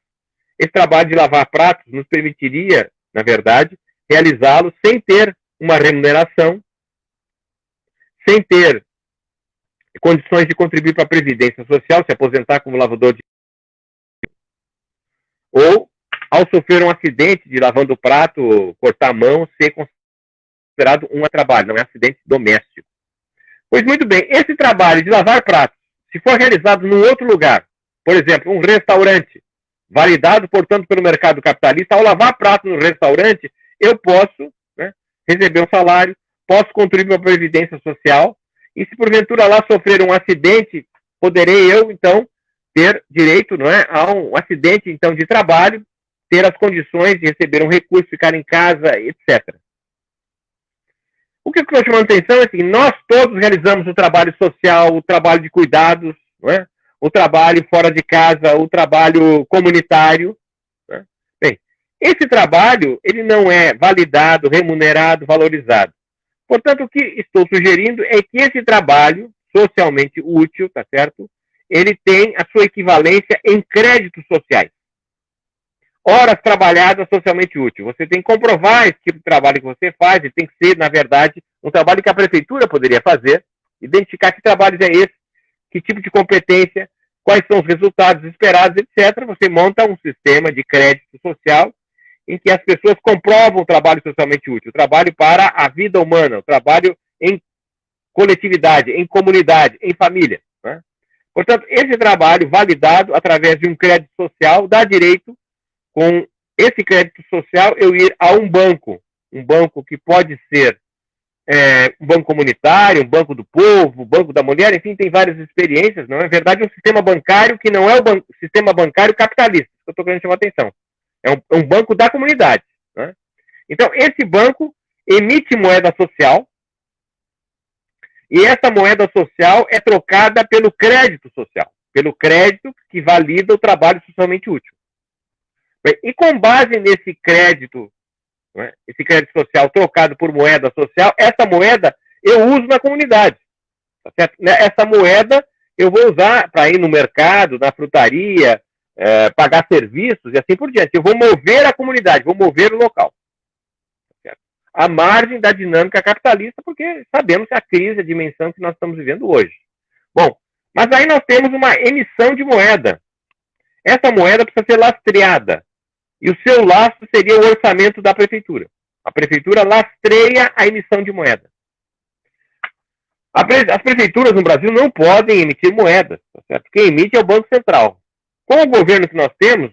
esse trabalho de lavar pratos nos permitiria, na verdade, realizá-lo sem ter uma remuneração, sem ter condições de contribuir para a Previdência Social, se aposentar como lavador de... ou, ao sofrer um acidente de lavando o prato, cortar a mão, ser considerado um trabalho, não é acidente doméstico. Pois muito bem, esse trabalho de lavar pratos, se for realizado num outro lugar, por exemplo, um restaurante, validado, portanto, pelo mercado capitalista, ao lavar prato no restaurante, eu posso, né, receber um salário, posso contribuir para a Previdência Social, e se porventura lá sofrer um acidente, poderei eu, então, ter direito, não é, a um acidente, então, de trabalho, ter as condições de receber um recurso, ficar em casa, etc. O que eu estou chamando a atenção é assim, nós todos realizamos o trabalho social, o trabalho de cuidados, não é? O trabalho fora de casa, o trabalho comunitário. Né? Bem, esse trabalho, ele não é validado, remunerado, valorizado. Portanto, o que estou sugerindo é que esse trabalho socialmente útil, tá certo? Ele tem a sua equivalência em créditos sociais. Horas trabalhadas socialmente útil. Você tem que comprovar esse tipo de trabalho que você faz, e tem que ser, na verdade, um trabalho que a prefeitura poderia fazer, identificar que trabalho é esse, que tipo de competência, quais são os resultados esperados, etc. Você monta um sistema de crédito social em que as pessoas comprovam o trabalho socialmente útil, o trabalho para a vida humana, o trabalho em coletividade, em comunidade, em família. Né? Portanto, esse trabalho validado através de um crédito social dá direito, com esse crédito social, eu ir a um banco que pode ser um banco comunitário, um banco do povo, um banco da mulher, enfim, tem várias experiências, não é verdade? Um sistema bancário que não é o sistema bancário capitalista, que eu estou querendo chamar a atenção. É um banco da comunidade. Né? Então, esse banco emite moeda social E essa moeda social é trocada pelo crédito social, pelo crédito que valida o trabalho socialmente útil. E com base nesse crédito, né, esse crédito social trocado por moeda social, essa moeda eu uso na comunidade. Tá certo? Essa moeda eu vou usar para ir no mercado, na frutaria, pagar serviços e assim por diante. Eu vou mover a comunidade, vou mover o local. Tá certo? À margem da dinâmica capitalista, porque sabemos que a crise, a dimensão que nós estamos vivendo hoje. Bom, mas aí nós temos uma emissão de moeda. Essa moeda precisa ser lastreada. E o seu lastro seria o orçamento da prefeitura. A prefeitura lastreia a emissão de moeda. As prefeituras no Brasil não podem emitir moedas, tá certo? Quem emite é o Banco Central. Com o governo que nós temos,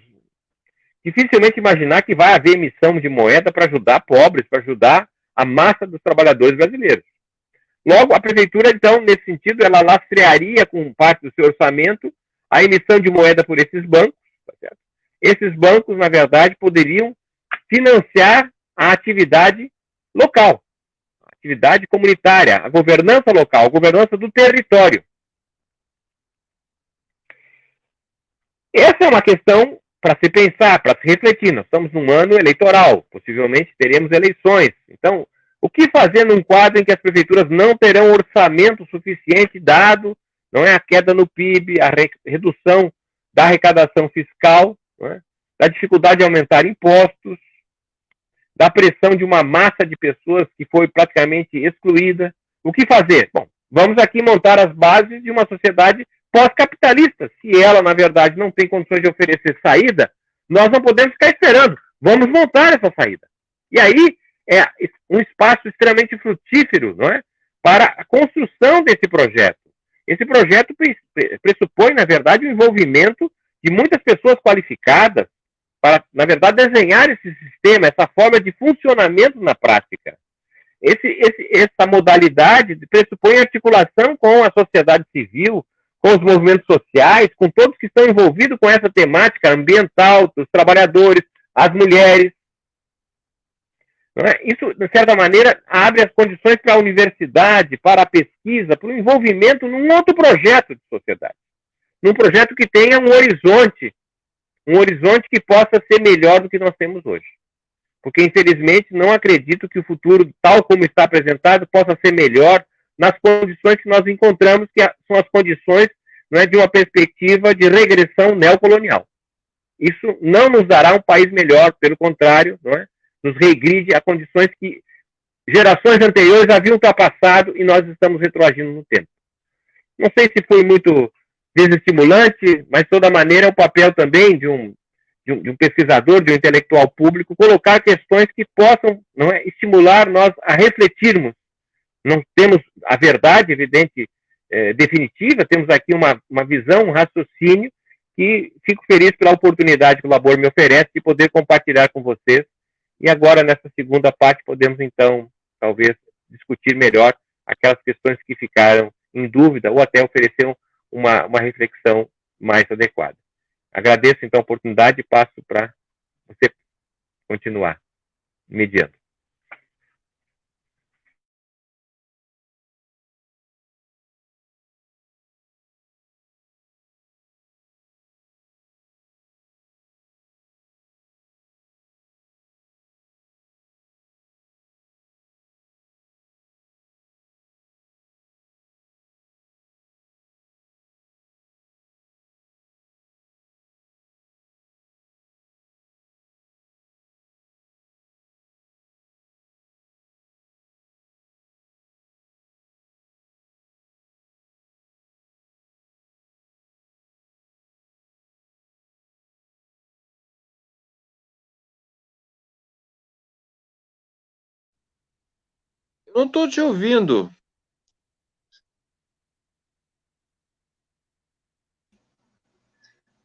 dificilmente imaginar que vai haver emissão de moeda para ajudar pobres, para ajudar a massa dos trabalhadores brasileiros. Logo, a prefeitura, então, nesse sentido, ela lastrearia com parte do seu orçamento a emissão de moeda por esses bancos, tá certo? Esses bancos, na verdade, poderiam financiar a atividade local, a atividade comunitária, a governança local, a governança do território. Essa é uma questão para se pensar, para se refletir. Nós estamos num ano eleitoral, possivelmente teremos eleições. Então, o que fazer num quadro em que as prefeituras não terão orçamento suficiente dado, não é, a queda no PIB, a redução da arrecadação fiscal, não é, da dificuldade de aumentar impostos, da pressão de uma massa de pessoas que foi praticamente excluída. O que fazer? Bom, vamos aqui montar as bases de uma sociedade pós-capitalista. Se ela, na verdade, não tem condições de oferecer saída, nós não podemos ficar esperando. Vamos montar essa saída. E aí é um espaço extremamente frutífero, não é, para a construção desse projeto. Esse projeto pressupõe, na verdade, o envolvimento de muitas pessoas qualificadas para, na verdade, desenhar esse sistema, essa forma de funcionamento na prática. Essa modalidade pressupõe articulação com a sociedade civil, com os movimentos sociais, com todos que estão envolvidos com essa temática ambiental, dos trabalhadores, as mulheres. Não é? Isso, de certa maneira, abre as condições para a universidade, para a pesquisa, para o envolvimento num outro projeto de sociedade. Num projeto que tenha um horizonte que possa ser melhor do que nós temos hoje. Porque, infelizmente, não acredito que o futuro, tal como está apresentado, possa ser melhor nas condições que nós encontramos, que são as condições, não é, de uma perspectiva de regressão neocolonial. Isso não nos dará um país melhor, pelo contrário, não é, nos regride a condições que gerações anteriores haviam ultrapassado e nós estamos retroagindo no tempo. Não sei se foi muito desestimulante, mas, de toda maneira, é o papel também de um pesquisador, de um intelectual público, colocar questões que possam, não é, estimular nós a refletirmos. Não temos a verdade, evidente, definitiva, temos aqui uma visão, um raciocínio, que fico feliz pela oportunidade que o Labor me oferece de poder compartilhar com vocês. E agora, nessa segunda parte, podemos, então, talvez, discutir melhor aquelas questões que ficaram em dúvida ou até oferecer uma reflexão mais adequada. Agradeço, então, a oportunidade e passo para você continuar mediando. Eu não estou te ouvindo.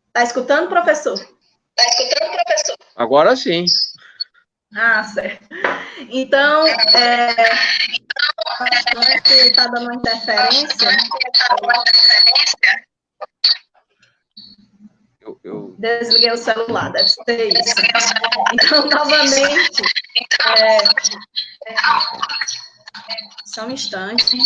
Está escutando, professor? Está escutando, professor? Agora sim. Ah, certo. Então, acho que está dando uma interferência. Eu... Desliguei o celular, deve ser isso. Então, novamente, Só um instante.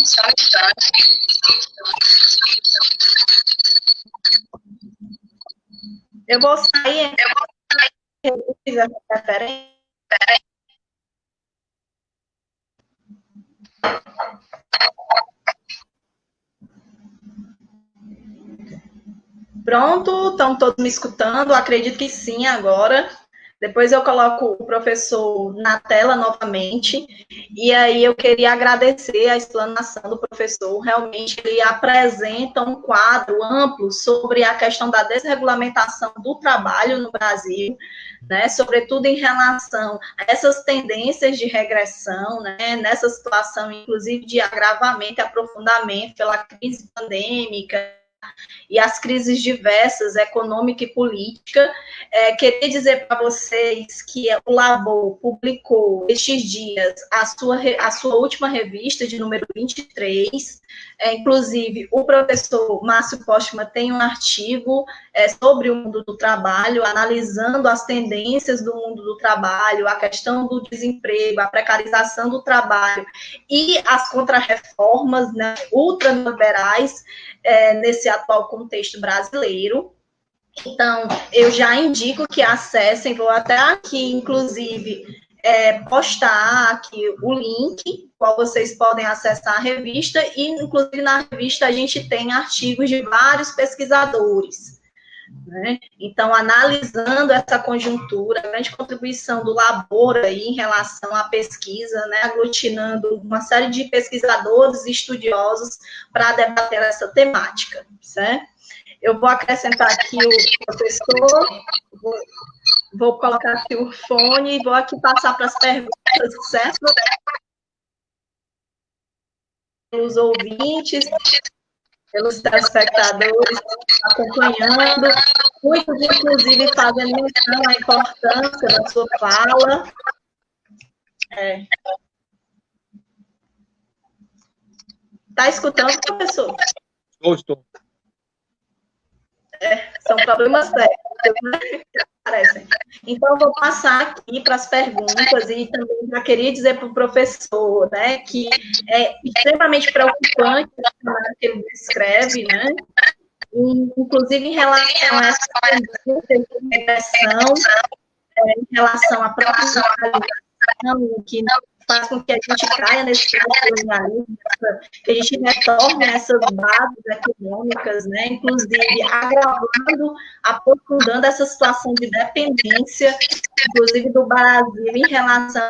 Eu vou sair. Essa referência. Pronto, estão todos me escutando? Acredito que sim agora. Depois eu coloco o professor na tela novamente. E aí eu queria agradecer a explanação do professor. Realmente ele apresenta um quadro amplo sobre a questão da desregulamentação do trabalho no Brasil, né? Sobretudo em relação a essas tendências de regressão, né? Nessa situação, inclusive, de agravamento e aprofundamento pela crise pandêmica, e as crises diversas, econômica e política. Queria dizer para vocês que o Labor publicou estes dias a sua última revista, de número 23, inclusive o professor Márcio Postma tem um artigo sobre o mundo do trabalho, analisando as tendências do mundo do trabalho, a questão do desemprego, a precarização do trabalho e as contrarreformas, né, ultraliberais, nesse atual contexto brasileiro. Então, eu já indico que acessem, vou até aqui, inclusive, postar aqui o link, qual vocês podem acessar a revista, e, inclusive, na revista a gente tem artigos de vários pesquisadores, né? Então, analisando essa conjuntura, a grande contribuição do Labor aí em relação à pesquisa, né, aglutinando uma série de pesquisadores e estudiosos para debater essa temática, certo? Eu vou acrescentar aqui o professor, vou colocar aqui o fone e vou aqui passar para as perguntas, certo? Os ouvintes, pelos telespectadores acompanhando, muitos, inclusive, fazendo menção à importância da sua fala. Está escutando, professor? Estou. São problemas técnicos, né, que aparecem. Então, eu vou passar aqui para as perguntas e também já queria dizer para o professor, né, que é extremamente preocupante o cenário que ele descreve, né, inclusive em relação a essa tendência de regressão, em relação à própria globalização, que faz com que a gente caia nesse colonialismo, que a gente retorne a essas bases econômicas, né, inclusive agravando, aprofundando essa situação de dependência, inclusive do Brasil, em relação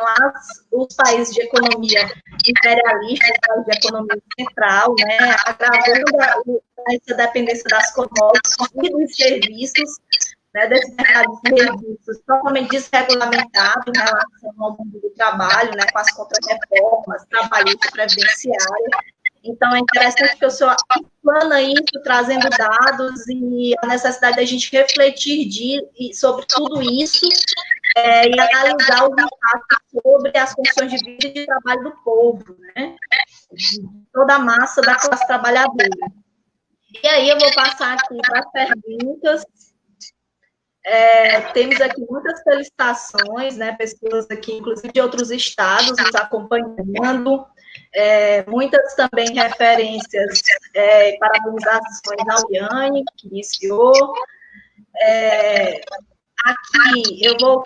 aos países de economia imperialista, países de economia central, né, agravando essa dependência das commodities e dos serviços, né, desse mercado de serviços totalmente desregulamentado em relação ao mundo do trabalho, né, com as contrarreformas, trabalhista, previdenciária. Então, é interessante que o senhor explana isso, trazendo dados e a necessidade da gente refletir sobre tudo isso e analisar os impactos sobre as condições de vida e de trabalho do povo, né, toda a massa da classe trabalhadora. E aí eu vou passar aqui para as perguntas. Temos aqui muitas felicitações, né, pessoas aqui, inclusive de outros estados, nos acompanhando, muitas também referências, parabenizações ao Iane, que iniciou. Aqui eu vou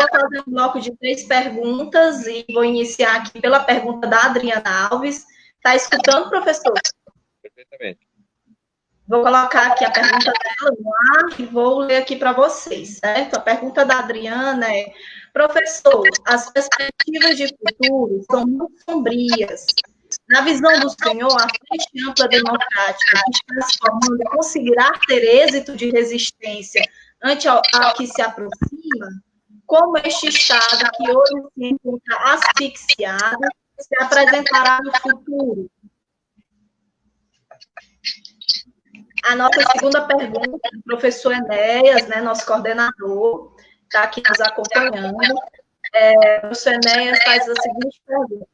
fazer um bloco de 3 perguntas e vou iniciar aqui pela pergunta da Adriana Alves. Está escutando, professor? Perfeitamente. Vou colocar aqui a pergunta dela no ar e vou ler aqui para vocês, certo? A pergunta da Adriana é: professor, as perspectivas de futuro são muito sombrias. Na visão do senhor, a Frente Ampla Democrática que está se formando conseguirá ter êxito de resistência ante ao que se aproxima? Como este Estado, que hoje se encontra asfixiado, se apresentará no futuro? A nossa segunda pergunta, o professor Enéas, né, nosso coordenador, está aqui nos acompanhando. O professor Enéas faz a seguinte pergunta: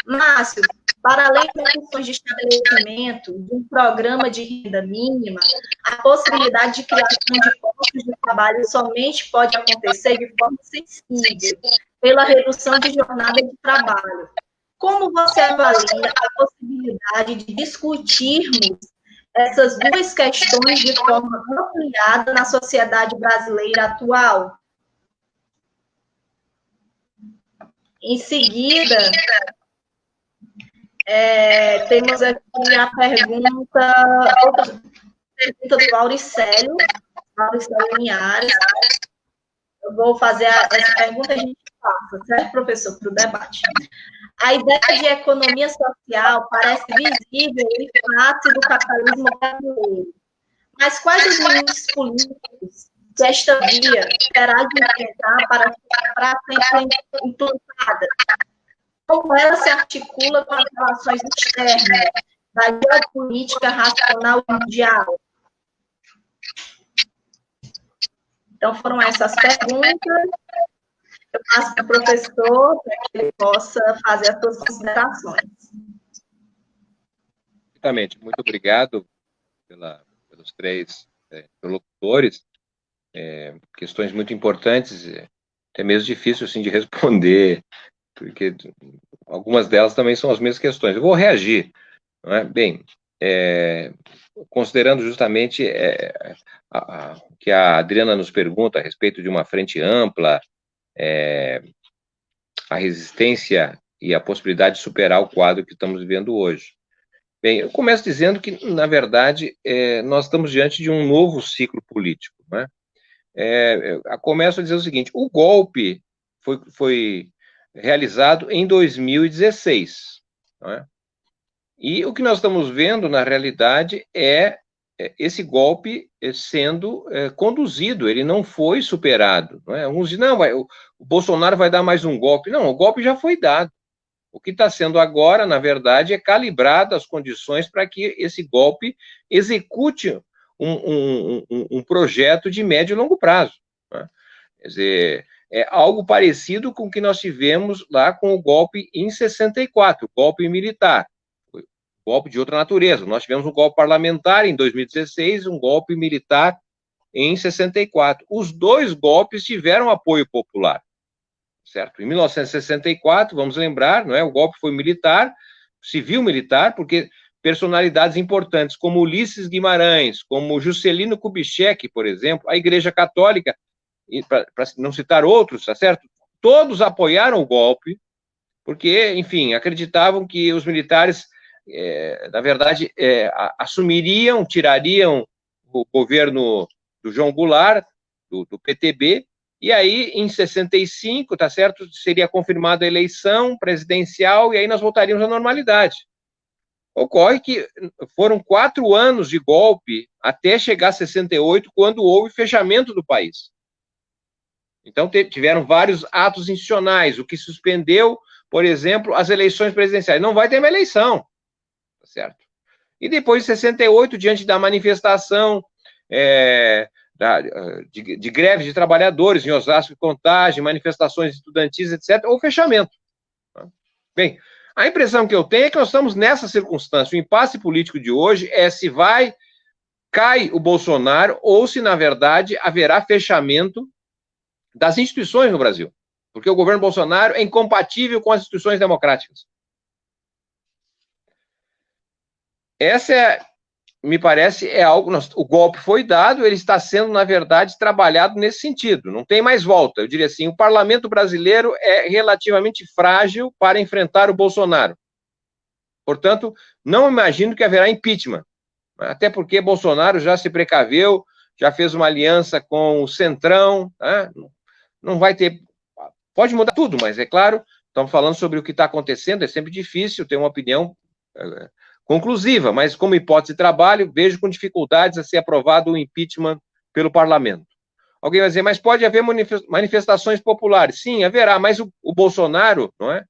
Márcio, para além das questões de estabelecimento de um programa de renda mínima, a possibilidade de criação de postos de trabalho somente pode acontecer de forma sensível, pela redução de jornada de trabalho. Como você avalia a possibilidade de discutirmos essas duas questões de forma ampliada na sociedade brasileira atual? Em seguida, temos aqui a outra pergunta do Mauricélio Linhares. Eu vou fazer essa pergunta e a gente passa, certo, professor, para o debate. A ideia de economia social parece visível em face do capitalismo brasileiro. Mas quais os limites políticos que esta via terá de enfrentar para ser implantada? Como ela se articula com as relações externas da geopolítica racional mundial? Então, foram essas perguntas. Eu passo para o professor para que ele possa fazer as suas considerações. Exatamente. Muito obrigado pelos três interlocutores. Questões muito importantes, até mesmo difícil assim, de responder, porque algumas delas também são as mesmas questões. Eu vou reagir. Não é? Bem, considerando justamente o que a Adriana nos pergunta a respeito de uma frente ampla, a resistência e a possibilidade de superar o quadro que estamos vivendo hoje. Bem, eu começo dizendo que, na verdade, nós estamos diante de um novo ciclo político. Né? Eu começo a dizer o seguinte, o golpe foi realizado em 2016. Né? E o que nós estamos vendo, na realidade, é esse golpe sendo conduzido, ele não foi superado. Não é? Alguns dizem, não, o Bolsonaro vai dar mais um golpe. Não, o golpe já foi dado. O que está sendo agora, na verdade, é calibrado as condições para que esse golpe execute um projeto de médio e longo prazo. Né? Quer dizer, é algo parecido com o que nós tivemos lá com o golpe em 64, o golpe militar. Golpe de outra natureza. Nós tivemos um golpe parlamentar em 2016, um golpe militar em 64. Os dois golpes tiveram apoio popular, certo? Em 1964, vamos lembrar, não é? O golpe foi militar, civil-militar, porque personalidades importantes como Ulisses Guimarães, como Juscelino Kubitschek, por exemplo, a Igreja Católica, para não citar outros, tá certo? Todos apoiaram o golpe, porque, enfim, acreditavam que os militares na verdade, assumiriam, tirariam o governo do João Goulart, do PTB, e aí, em 65, tá certo, seria confirmada a eleição presidencial, e aí nós voltaríamos à normalidade. Ocorre que foram 4 anos de golpe até chegar a 68, quando houve fechamento do país. Então, tiveram vários atos institucionais, o que suspendeu, por exemplo, as eleições presidenciais. Não vai ter uma eleição. Certo? E depois de 68, diante da manifestação de greve de trabalhadores em Osasco e Contagem, manifestações estudantis, etc., ou fechamento. Bem, a impressão que eu tenho é que nós estamos nessa circunstância. O impasse político de hoje é se cai o Bolsonaro ou se, na verdade, haverá fechamento das instituições no Brasil. Porque o governo Bolsonaro é incompatível com as instituições democráticas. Essa me parece, algo... O golpe foi dado, ele está sendo, na verdade, trabalhado nesse sentido. Não tem mais volta. Eu diria assim, o parlamento brasileiro é relativamente frágil para enfrentar o Bolsonaro. Portanto, não imagino que haverá impeachment. Até porque Bolsonaro já se precaveu, já fez uma aliança com o Centrão. Né? Não vai ter... Pode mudar tudo, mas, é claro, estamos falando sobre o que está acontecendo, é sempre difícil ter uma opinião... conclusiva, mas como hipótese de trabalho, vejo com dificuldades a ser aprovado o impeachment pelo parlamento. Alguém vai dizer, mas pode haver manifestações populares? Sim, haverá, mas o Bolsonaro, não é?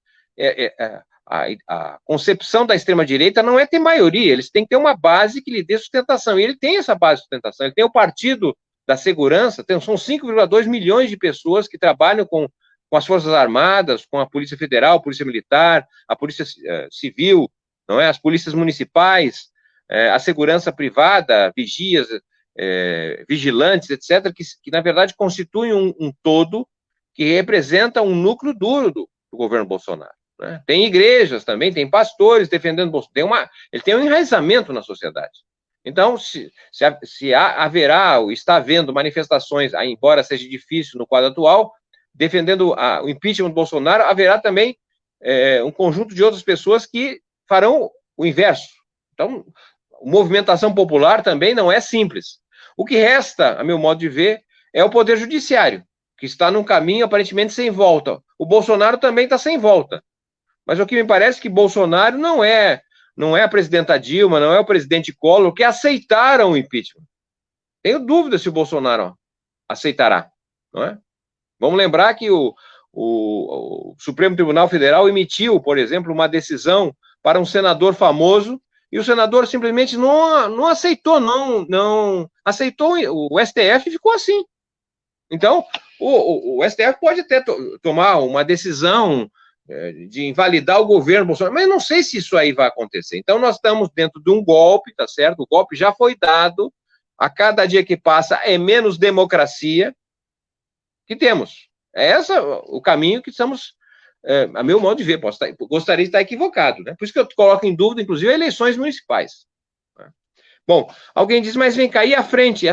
A concepção da extrema-direita não é ter maioria, eles têm que ter uma base que lhe dê sustentação, e ele tem essa base de sustentação, ele tem o Partido da Segurança, são 5,2 milhões de pessoas que trabalham com as Forças Armadas, com a Polícia Federal, a Polícia Militar, a Polícia Civil, não é? As polícias municipais, a segurança privada, vigias, vigilantes, etc., que na verdade constituem um todo que representa um núcleo duro do governo Bolsonaro. né? Tem igrejas também, tem pastores defendendo Bolsonaro. Ele tem um enraizamento na sociedade. Então, haverá, ou está havendo manifestações, embora seja difícil no quadro atual, defendendo o impeachment do Bolsonaro, haverá também um conjunto de outras pessoas que farão o inverso. Então, a movimentação popular também não é simples. O que resta, a meu modo de ver, é o Poder Judiciário, que está num caminho aparentemente sem volta. O Bolsonaro também está sem volta. Mas o que me parece é que Bolsonaro não é a presidenta Dilma, não é o presidente Collor, que aceitaram o impeachment. Tenho dúvida se o Bolsonaro aceitará, não é? Vamos lembrar que o Supremo Tribunal Federal emitiu, por exemplo, uma decisão para um senador famoso, e o senador simplesmente não aceitou, não aceitou, o STF ficou assim. Então, o STF pode até tomar uma decisão de invalidar o governo Bolsonaro, mas não sei se isso aí vai acontecer. Então, nós estamos dentro de um golpe, tá certo? O golpe já foi dado, a cada dia que passa é menos democracia que temos. É esse o caminho que estamos, a meu modo de ver, gostaria de estar equivocado, né? Por isso que eu coloco em dúvida, inclusive, eleições municipais. Bom, alguém diz, mas vem cá, e a frente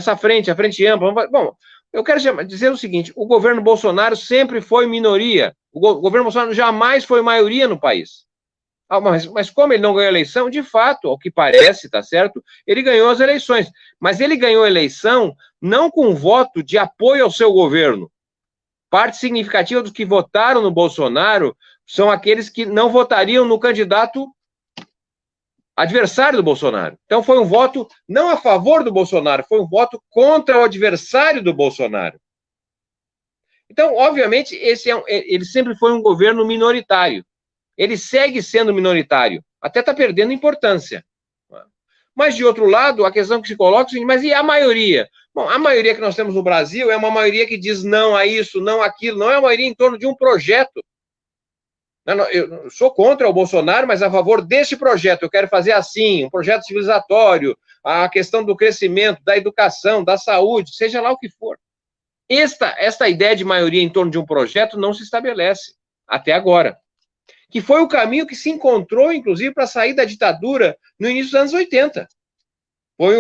ampla? Bom, eu quero dizer o seguinte, o governo Bolsonaro sempre foi minoria, o governo Bolsonaro jamais foi maioria no país. Mas como ele não ganhou a eleição, de fato, ao que parece, tá certo, ele ganhou as eleições. Mas ele ganhou a eleição não com voto de apoio ao seu governo. Parte significativa dos que votaram no Bolsonaro são aqueles que não votariam no candidato adversário do Bolsonaro. Então foi um voto não a favor do Bolsonaro, foi um voto contra o adversário do Bolsonaro. Então, obviamente, ele sempre foi um governo minoritário. Ele segue sendo minoritário, até está perdendo importância. Mas, de outro lado, a questão que se coloca é o seguinte, mas e a maioria? Bom, a maioria que nós temos no Brasil é uma maioria que diz não a isso, não aquilo, não é uma maioria em torno de um projeto. Eu sou contra o Bolsonaro, mas a favor deste projeto. Eu quero fazer assim, um projeto civilizatório, a questão do crescimento, da educação, da saúde, seja lá o que for. Esta ideia de maioria em torno de um projeto não se estabelece, até agora. Que foi o caminho que se encontrou, inclusive, para sair da ditadura no início dos anos 80. Foi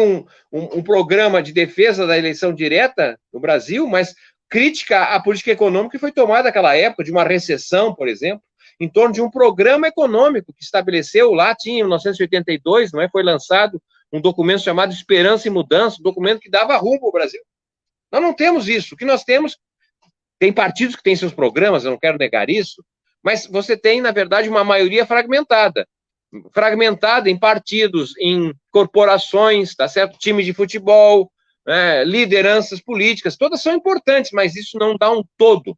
um programa de defesa da eleição direta no Brasil, mas crítica à política econômica que foi tomada naquela época, de uma recessão, por exemplo, em torno de um programa econômico que estabeleceu lá, tinha em 1982, não é? Foi lançado um documento chamado Esperança e Mudança, um documento que dava rumo ao Brasil. Nós não temos isso. O que nós temos, tem partidos que têm seus programas, eu não quero negar isso, mas você tem, na verdade, uma maioria fragmentada em partidos, em corporações, tá certo? Times de futebol, lideranças políticas, todas são importantes, mas isso não dá um todo.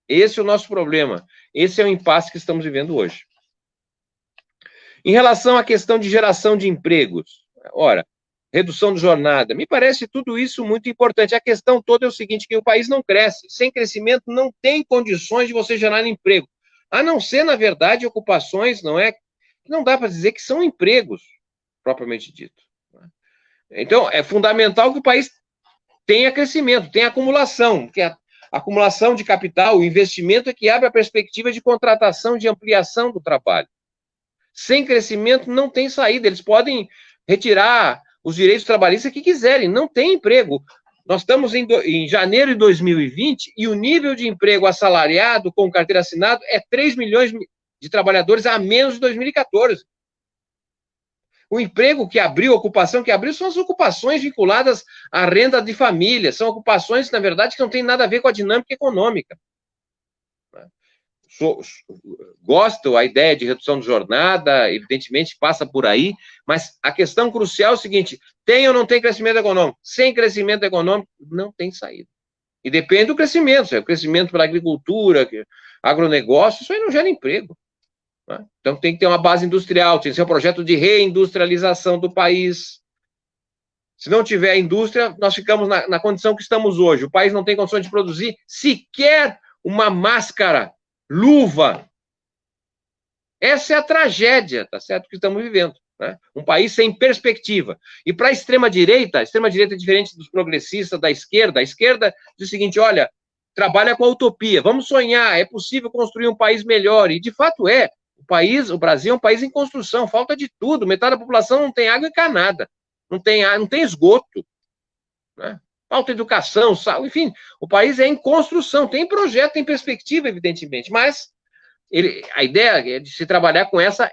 Esse é o nosso problema. Esse é o impasse que estamos vivendo hoje. Em relação à questão de geração de empregos, ora, redução de jornada, me parece tudo isso muito importante. A questão toda é o seguinte, que o país não cresce. Sem crescimento não tem condições de você gerar emprego. A não ser, na verdade, ocupações, não dá para dizer que são empregos, propriamente dito. Então, é fundamental que o país tenha crescimento, tenha acumulação, porque a acumulação de capital, o investimento é que abre a perspectiva de contratação, de ampliação do trabalho. Sem crescimento não tem saída, eles podem retirar os direitos trabalhistas que quiserem, não tem emprego. Nós estamos em janeiro de 2020 e o nível de emprego assalariado com carteira assinada é 3 milhões de trabalhadores a menos de 2014. O emprego que abriu, a ocupação que abriu, são as ocupações vinculadas à renda de família, são ocupações, na verdade, que não têm nada a ver com a dinâmica econômica. Gosto a ideia de redução de jornada, evidentemente passa por aí, mas a questão crucial é o seguinte, tem ou não tem crescimento econômico? Sem crescimento econômico, não tem saída. E depende do crescimento, se é o crescimento pela agricultura, agronegócio, isso aí não gera emprego. Então tem que ter uma base industrial, tem que ser um projeto de reindustrialização do país. Se não tiver indústria, nós ficamos na condição que estamos hoje. O país não tem condições de produzir sequer uma máscara, luva. Essa é a tragédia, tá certo, que estamos vivendo. Né? Um país sem perspectiva. E para a extrema-direita é diferente dos progressistas da esquerda. A esquerda diz o seguinte, olha, trabalha com a utopia. Vamos sonhar, é possível construir um país melhor. E, de fato, é. O Brasil é um país em construção, falta de tudo. Metade da população não tem água encanada, não tem esgoto, né? Falta educação, saúde, enfim. O país é em construção, tem projeto, tem perspectiva, evidentemente, mas a ideia é de se trabalhar com essa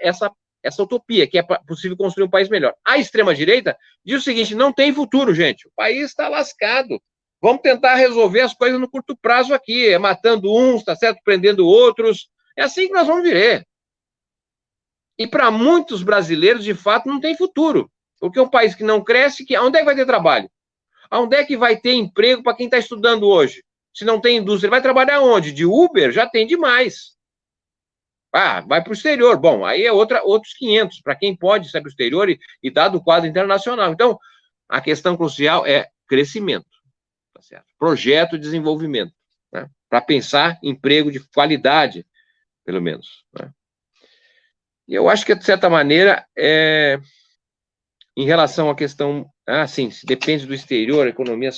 utopia, que é possível construir um país melhor. A extrema-direita diz o seguinte: não tem futuro, gente. O país está lascado. Vamos tentar resolver as coisas no curto prazo aqui, matando uns, tá certo? Prendendo outros. É assim que nós vamos viver. E para muitos brasileiros, de fato, não tem futuro. Porque é um país que não cresce, onde é que vai ter trabalho? Onde é que vai ter emprego para quem está estudando hoje? Se não tem indústria, vai trabalhar onde? De Uber? Já tem demais. Vai para o exterior. Bom, aí é outros 500, para quem pode sair para o exterior e dado o quadro internacional. Então, a questão crucial é crescimento, tá certo? Projeto de desenvolvimento, né? Para pensar emprego de qualidade, pelo menos, né? E eu acho que, de certa maneira, em relação à questão, sim, se depende do exterior, economia...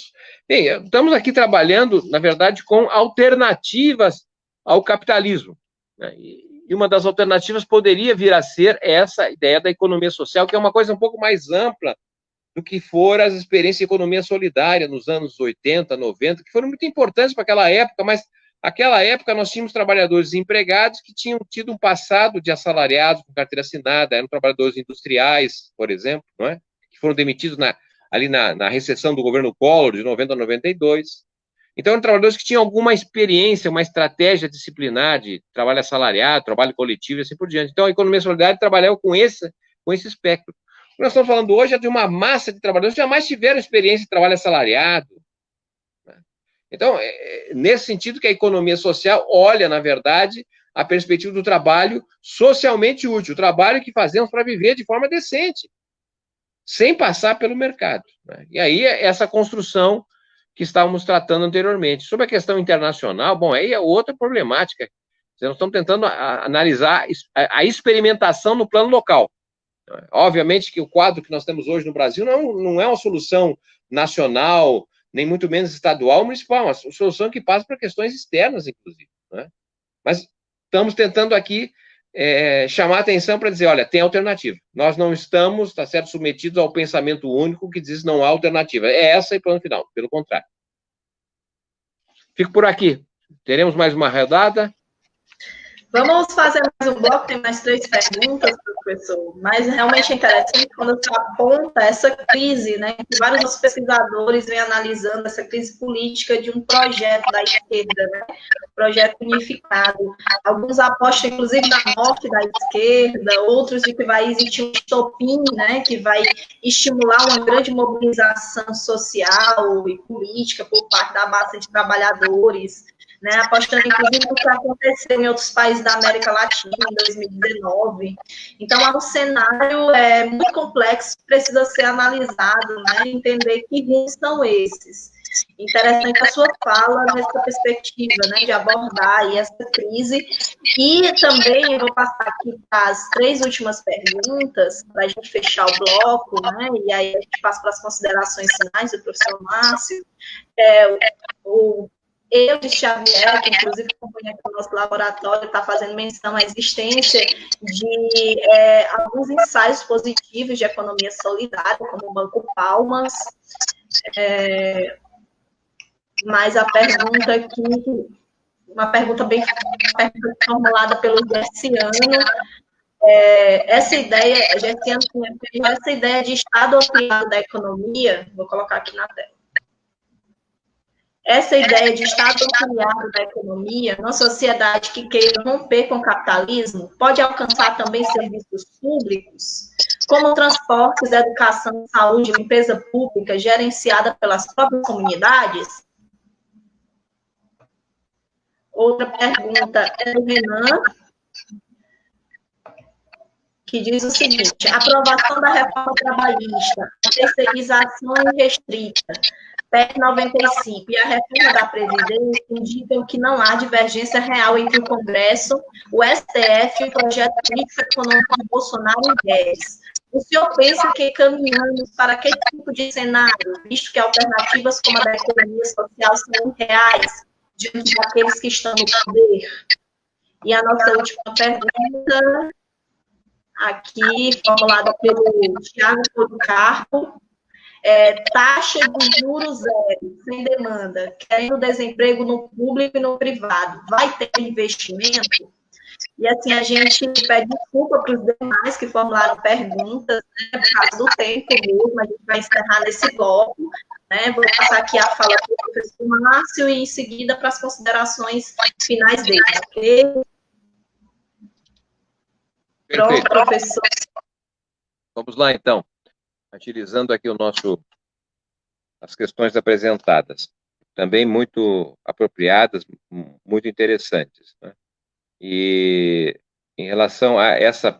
Bem, estamos aqui trabalhando, na verdade, com alternativas ao capitalismo, né? E uma das alternativas poderia vir a ser essa ideia da economia social, que é uma coisa um pouco mais ampla do que foram as experiências de economia solidária nos anos 80, 90, que foram muito importantes para aquela época, mas naquela época nós tínhamos trabalhadores desempregados que tinham tido um passado de assalariados com carteira assinada, eram trabalhadores industriais, por exemplo, não é? Que foram demitidos ali na recessão do governo Collor, de 90 a 92. Então, eram trabalhadores que tinham alguma experiência, uma estratégia disciplinar de trabalho assalariado, trabalho coletivo e assim por diante. Então, a economia solidária trabalhava com esse espectro. O que nós estamos falando hoje é de uma massa de trabalhadores que jamais tiveram experiência de trabalho assalariado, né? Então, nesse sentido que a economia social olha, na verdade, a perspectiva do trabalho socialmente útil, o trabalho que fazemos para viver de forma decente, sem passar pelo mercado, né? E aí, essa construção que estávamos tratando anteriormente. Sobre a questão internacional, bom, aí é outra problemática. Nós estamos tentando analisar a experimentação no plano local. Obviamente que o quadro que nós temos hoje no Brasil não é uma solução nacional, nem muito menos estadual ou municipal, uma solução que passa por questões externas, inclusive, né? Mas estamos tentando aqui chamar a atenção para dizer, olha, tem alternativa. Nós não estamos, tá certo, submetidos ao pensamento único que diz não há alternativa. É essa e plano final, pelo contrário. Fico por aqui. Teremos mais uma rodada. Vamos fazer mais um bloco, tem mais 3 perguntas, professor. Mas realmente é interessante quando você aponta essa crise, né? Que vários outros pesquisadores vêm analisando essa crise política de um projeto da esquerda, né? Projeto unificado. Alguns apostam, inclusive, na morte da esquerda, outros de que vai existir um estopim, né? Que vai estimular uma grande mobilização social e política por parte da massa de trabalhadores, né, apostando, inclusive, no que aconteceu em outros países da América Latina em 2019. Então, é um cenário muito complexo, precisa ser analisado, né, entender que rumos são esses. Interessante a sua fala nessa perspectiva, né, de abordar aí essa crise. E também eu vou passar aqui para as 3 últimas perguntas, para a gente fechar o bloco, né, e aí a gente passa para as considerações finais do professor Márcio. Eu de Xavier, que inclusive acompanha aqui o nosso laboratório, está fazendo menção à existência de alguns ensaios positivos de economia solidária, como o Banco Palmas. Mas a pergunta aqui, uma pergunta bem formulada pelo Gerciano, essa ideia de Estado ampliado da economia, vou colocar aqui na tela. Essa ideia de Estado ampliado da economia, numa sociedade que queira romper com o capitalismo, pode alcançar também serviços públicos, como transportes, educação, saúde, limpeza pública, gerenciada pelas próprias comunidades? Outra pergunta é do Renan, que diz o seguinte: a aprovação da reforma trabalhista, a terceirização irrestrita, PEC 95 e a reforma da Previdência indicam que não há divergência real entre o Congresso, o STF e o projeto político-econômico de Bolsonaro e Guedes. O senhor pensa que caminhamos para que tipo de cenário, visto que alternativas como a da economia social são irreais, diante daqueles que estão no poder? E a nossa última pergunta, aqui, formulada pelo Thiago Policarpo, taxa de juros zero, sem demanda, querendo desemprego no público e no privado, vai ter investimento? E assim, a gente pede desculpa para os demais que formularam perguntas, né, por causa do tempo mesmo, a gente vai encerrar nesse bloco, né, vou passar aqui a fala para o professor Márcio e em seguida para as considerações finais dele, ok? Pronto, professor. Vamos lá, então. Utilizando aqui as questões apresentadas, também muito apropriadas, muito interessantes, né? E em relação a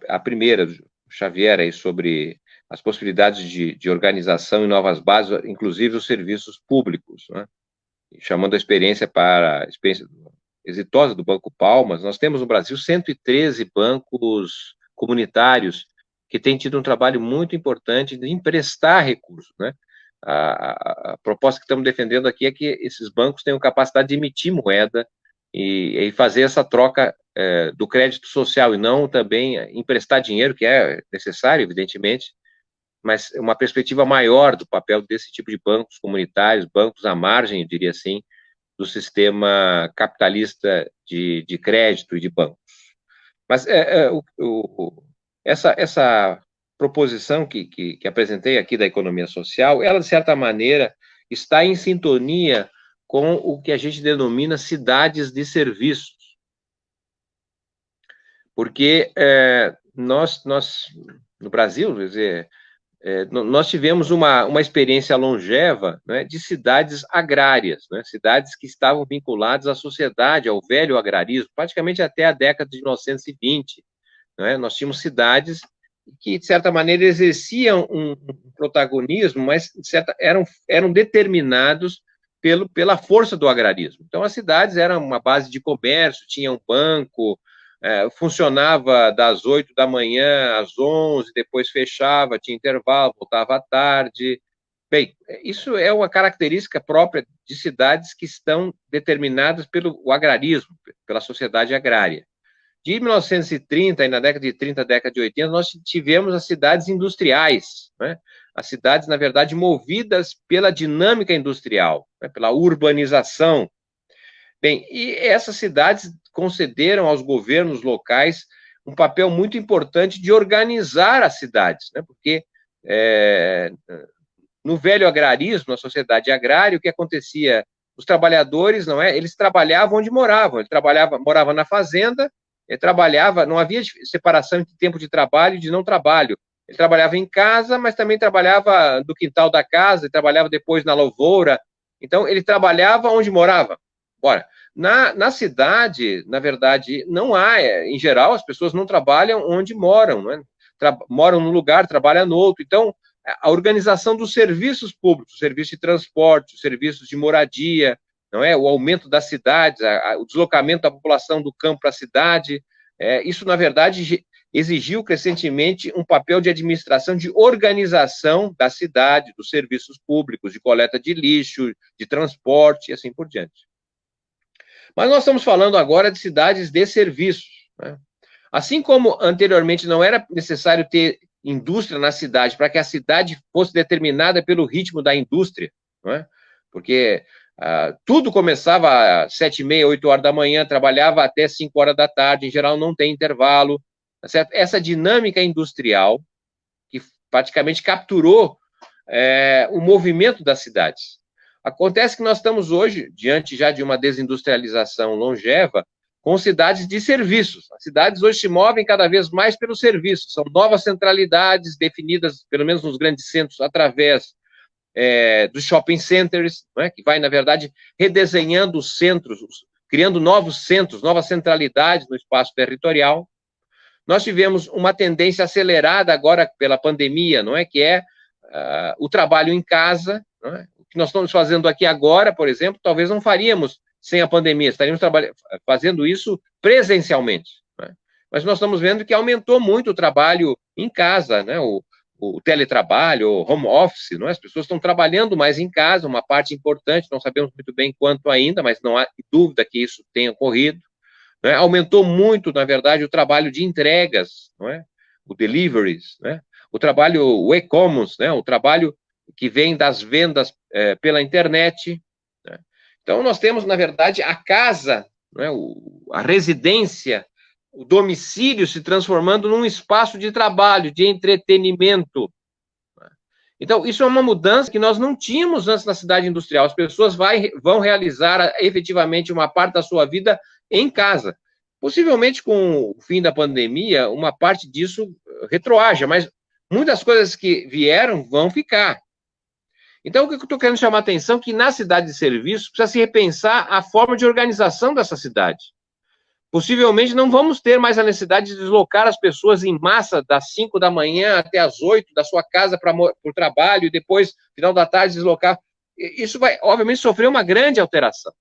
a primeira, Xavier, aí, sobre as possibilidades de organização em novas bases, inclusive os serviços públicos, né? Chamando a experiência exitosa do Banco Palmas, nós temos no Brasil 113 bancos comunitários que têm tido um trabalho muito importante de emprestar recursos, né? A proposta que estamos defendendo aqui é que esses bancos tenham capacidade de emitir moeda e fazer essa troca do crédito social e não também emprestar dinheiro, que é necessário, evidentemente, mas uma perspectiva maior do papel desse tipo de bancos comunitários, bancos à margem, eu diria assim, do sistema capitalista de crédito e de bancos. Mas essa proposição que apresentei aqui da economia social, ela, de certa maneira, está em sintonia com o que a gente denomina cidades de serviços. Porque nós, no Brasil, quer dizer, nós tivemos uma experiência longeva, né, de cidades agrárias, né, cidades que estavam vinculadas à sociedade, ao velho agrarismo, praticamente até a década de 1920. Né, nós tínhamos cidades que, de certa maneira, exerciam um protagonismo, mas eram determinados pela força do agrarismo. Então, as cidades eram uma base de comércio, tinha um banco, funcionava das 8 da manhã às 11, depois fechava, tinha intervalo, voltava à tarde. Bem, isso é uma característica própria de cidades que estão determinadas pelo agrarismo, pela sociedade agrária. De 1930, e na década de 30, década de 80, nós tivemos as cidades industriais, né? As cidades, na verdade, movidas pela dinâmica industrial, né? Pela urbanização. Bem, e essas cidades concederam aos governos locais um papel muito importante de organizar as cidades, né? Porque no velho agrarismo, na sociedade agrária, o que acontecia? Os trabalhadores, eles trabalhavam onde moravam. Morava na fazenda, ele trabalhava, não havia separação entre tempo de trabalho e de não trabalho. Ele trabalhava em casa, mas também trabalhava no quintal da casa, ele trabalhava depois na lavoura. Então, ele trabalhava onde morava. Ora, na cidade, na verdade, não há, em geral, as pessoas não trabalham onde moram, né? Moram num lugar, trabalham no outro. Então, a organização dos serviços públicos, o serviço de transporte, os serviços de moradia, o aumento das cidades, o deslocamento da população do campo para a cidade, isso, na verdade, exigiu crescentemente um papel de administração, de organização da cidade, dos serviços públicos, de coleta de lixo, de transporte e assim por diante. Mas nós estamos falando agora de cidades de serviços, né? Assim como anteriormente não era necessário ter indústria na cidade para que a cidade fosse determinada pelo ritmo da indústria, não é? Porque tudo começava às 7h30, 8 horas da manhã, trabalhava até 5 horas da tarde, em geral não tem intervalo, tá certo? Essa dinâmica industrial que praticamente capturou o movimento das cidades. Acontece que nós estamos hoje, diante já de uma desindustrialização longeva, com cidades de serviços. As cidades hoje se movem cada vez mais pelos serviços, são novas centralidades definidas, pelo menos nos grandes centros, através dos shopping centers, né, que vai, na verdade, redesenhando os centros, criando novos centros, novas centralidades no espaço territorial. Nós tivemos uma tendência acelerada agora pela pandemia, não é, que é o trabalho em casa, não é? O que nós estamos fazendo aqui agora, por exemplo, talvez não faríamos sem a pandemia, estaríamos fazendo isso presencialmente, né? Mas nós estamos vendo que aumentou muito o trabalho em casa, né? o teletrabalho, o home office, não é? As pessoas estão trabalhando mais em casa, uma parte importante, não sabemos muito bem quanto ainda, mas não há dúvida que isso tenha ocorrido. Não é? Aumentou muito, na verdade, o trabalho de entregas, não é? O deliveries, né? O trabalho, o e-commerce, né? O trabalho que vem das vendas pela internet. Né? Então, nós temos, na verdade, a casa, né? A residência, o domicílio se transformando num espaço de trabalho, de entretenimento. Então, isso é uma mudança que nós não tínhamos antes na cidade industrial. As pessoas vão realizar efetivamente uma parte da sua vida em casa. Possivelmente, com o fim da pandemia, uma parte disso retroaja, mas muitas coisas que vieram vão ficar. Então, o que eu estou querendo chamar a atenção é que na cidade de serviços precisa se repensar a forma de organização dessa cidade. Possivelmente não vamos ter mais a necessidade de deslocar as pessoas em massa das 5 da manhã até as 8 da sua casa para o trabalho e depois, final da tarde, deslocar. Isso vai, obviamente, sofrer uma grande alteração.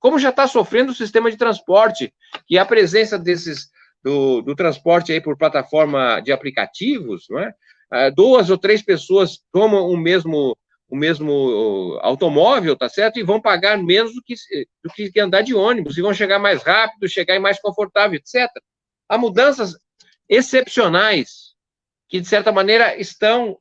Como já está sofrendo o sistema de transporte, que a presença do transporte aí por plataforma de aplicativos, não é? 2 ou 3 pessoas tomam o mesmo automóvel, tá certo? E vão pagar menos do que andar de ônibus, e vão chegar mais rápido, chegar mais confortável, etc. Há mudanças excepcionais que, de certa maneira, estão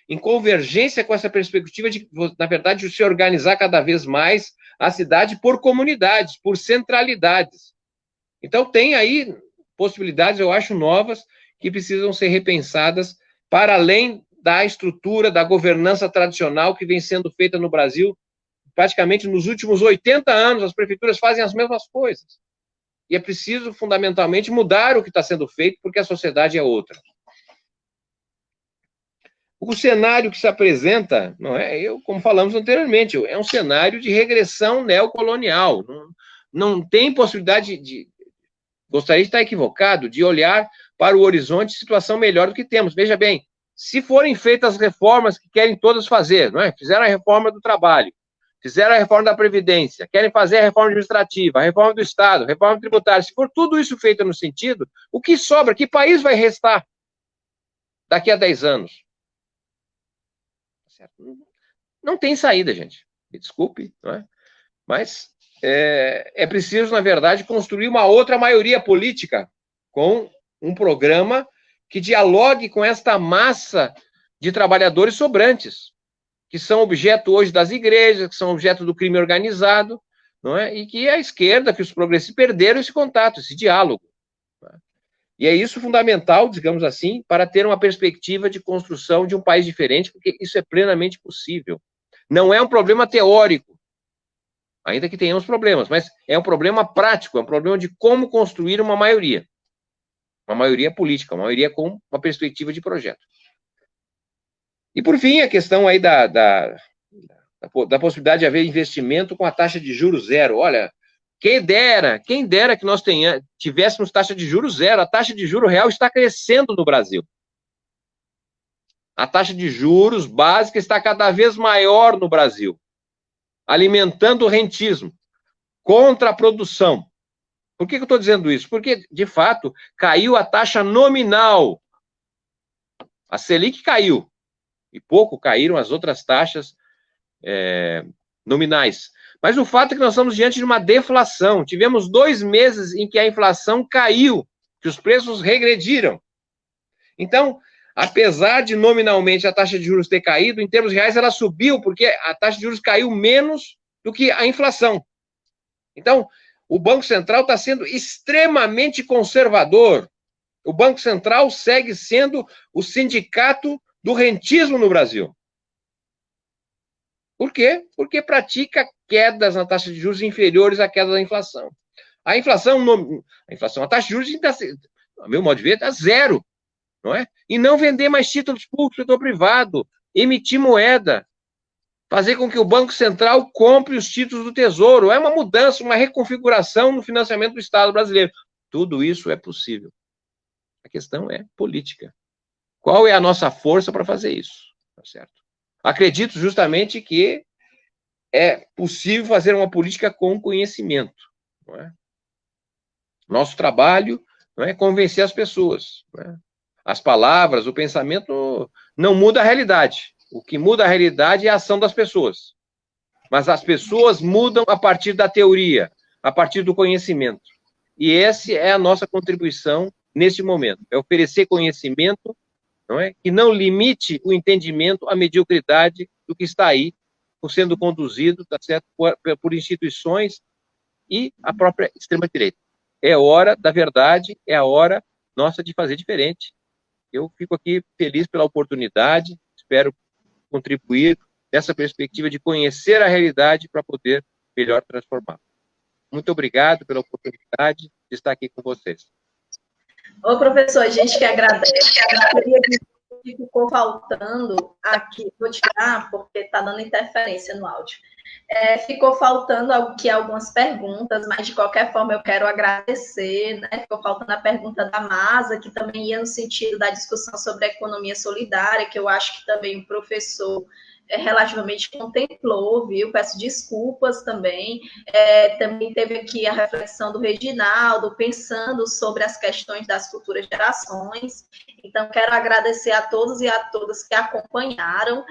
em convergência com essa perspectiva de, na verdade, de se organizar cada vez mais a cidade por comunidades, por centralidades. Então, tem aí possibilidades, eu acho, novas, que precisam ser repensadas para além da estrutura, da governança tradicional que vem sendo feita no Brasil. Praticamente nos últimos 80 anos, as prefeituras fazem as mesmas coisas. E é preciso, fundamentalmente, mudar o que está sendo feito, porque a sociedade é outra. O cenário que se apresenta, não é, como falamos anteriormente, é um cenário de regressão neocolonial. Não tem possibilidade gostaria de estar equivocado, de olhar para o horizonte de situação melhor do que temos. Veja bem, se forem feitas as reformas que querem todos fazer, não é? Fizeram a reforma do trabalho, fizeram a reforma da Previdência, querem fazer a reforma administrativa, a reforma do Estado, a reforma tributária, se for tudo isso feito no sentido, o que sobra? Que país vai restar daqui a 10 anos? Não tem saída, gente. Me desculpe, não é? Mas é preciso, na verdade, construir uma outra maioria política com um programa que dialogue com esta massa de trabalhadores sobrantes, que são objeto hoje das igrejas, que são objeto do crime organizado, não é? E que a esquerda, que os progressistas perderam esse contato, esse diálogo. Não é? E é isso fundamental, digamos assim, para ter uma perspectiva de construção de um país diferente, porque isso é plenamente possível. Não é um problema teórico, ainda que tenhamos problemas, mas é um problema prático, é um problema de como construir uma maioria política, uma maioria com uma perspectiva de projeto. E, por fim, a questão aí da possibilidade de haver investimento com a taxa de juros zero. Olha, quem dera que nós tivéssemos taxa de juros zero. A taxa de juros real está crescendo no Brasil. A taxa de juros básica está cada vez maior no Brasil, alimentando o rentismo, contra a produção. Por que eu estou dizendo isso? Porque, de fato, caiu a taxa nominal. A Selic caiu. E pouco caíram as outras taxas nominais. Mas o fato é que nós estamos diante de uma deflação. Tivemos 2 meses em que a inflação caiu, que os preços regrediram. Então, apesar de nominalmente a taxa de juros ter caído, em termos reais ela subiu, porque a taxa de juros caiu menos do que a inflação. Então, o Banco Central está sendo extremamente conservador. O Banco Central segue sendo o sindicato do rentismo no Brasil. Por quê? Porque pratica quedas na taxa de juros inferiores à queda da inflação. A taxa de juros, a meu modo de ver, está zero, não é? E não vender mais títulos públicos do setor privado, emitir moeda, fazer com que o Banco Central compre os títulos do Tesouro. É uma mudança, uma reconfiguração no financiamento do Estado brasileiro. Tudo isso é possível. A questão é política. Qual é a nossa força para fazer isso? Tá certo? Acredito justamente que é possível fazer uma política com conhecimento. Não é? Nosso trabalho não é convencer as pessoas. Não é? As palavras, o pensamento não muda a realidade. O que muda a realidade é a ação das pessoas. Mas as pessoas mudam a partir da teoria, a partir do conhecimento. E essa é a nossa contribuição neste momento. É oferecer conhecimento, não é? Que não limite o entendimento à mediocridade do que está aí, sendo conduzido, tá certo? Por instituições e a própria extrema-direita. É hora da verdade, é a hora nossa de fazer diferente. Eu fico aqui feliz pela oportunidade, espero contribuir nessa perspectiva de conhecer a realidade para poder melhor transformar. Muito obrigado pela oportunidade de estar aqui com vocês. Ô, professor, a gente que agradece. Eu queria dizer que ficou faltando aqui, vou tirar porque está dando interferência no áudio. Ficou faltando aqui algumas perguntas, mas de qualquer forma eu quero agradecer, né? Ficou faltando a pergunta da Masa, que também ia no sentido da discussão sobre a economia solidária, que eu acho que também o professor relativamente contemplou, viu? Peço desculpas também. Também teve aqui a reflexão do Reginaldo, pensando sobre as questões das futuras gerações. Então, quero agradecer a todos e a todas que acompanharam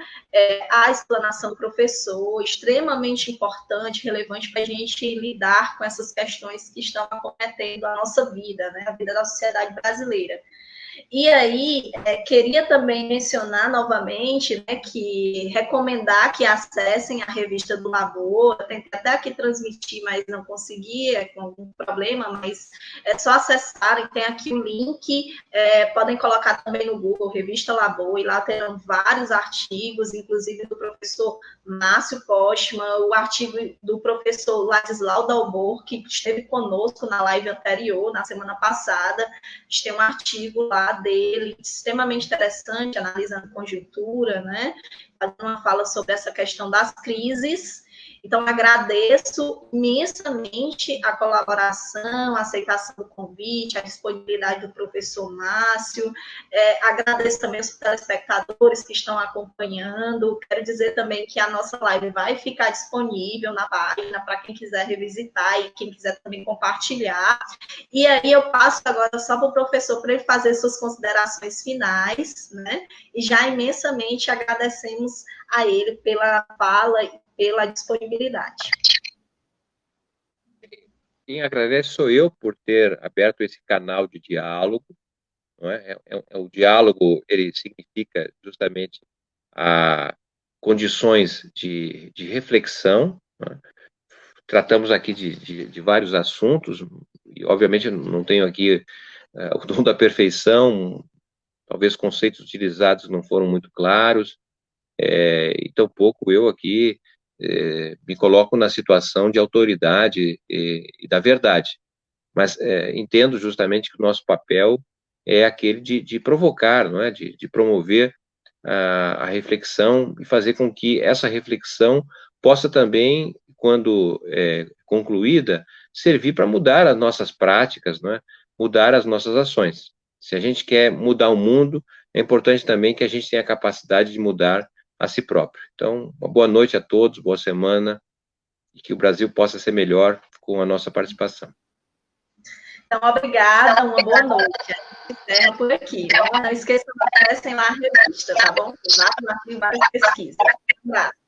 a explanação do professor, extremamente importante, relevante para a gente lidar com essas questões que estão acometendo a nossa vida, né? A vida da sociedade brasileira. E aí, queria também mencionar novamente, né, que recomendar que acessem a revista do Labor. Eu tentei até aqui transmitir, mas não conseguia, com algum problema, mas é só acessarem, tem aqui o link, podem colocar também no Google, Revista Labor, e lá terão vários artigos, inclusive do professor Márcio Postman, o artigo do professor Ladislau Dalbor, que esteve conosco na live anterior, na semana passada. A gente tem um artigo lá dele, extremamente interessante, analisando conjuntura, né? Fazendo uma fala sobre essa questão das crises. Então, agradeço imensamente a colaboração, a aceitação do convite, a disponibilidade do professor Márcio. Agradeço também os telespectadores que estão acompanhando. Quero dizer também que a nossa live vai ficar disponível na página para quem quiser revisitar e quem quiser também compartilhar. E aí eu passo agora só para o professor para ele fazer suas considerações finais, né? E já imensamente agradecemos a ele pela fala e pela disponibilidade. Quem agradece sou eu por ter aberto esse canal de diálogo. Não é? O diálogo, ele significa justamente condições de reflexão. Não é? Tratamos aqui de vários assuntos, e obviamente não tenho aqui o dom da perfeição, talvez conceitos utilizados não foram muito claros, e tampouco eu aqui me coloco na situação de autoridade e da verdade, mas entendo justamente que o nosso papel é aquele de provocar, não é? De promover a reflexão e fazer com que essa reflexão possa também, quando concluída, servir para mudar as nossas práticas, não é? Mudar as nossas ações. Se a gente quer mudar o mundo, é importante também que a gente tenha a capacidade de mudar a si próprio. Então, uma boa noite a todos, boa semana, e que o Brasil possa ser melhor com a nossa participação. Então, obrigada, uma boa noite. A gente encerra por aqui. Não esqueçam de acessem lá a revista, tá bom? Lá tem várias pesquisas. Um abraço.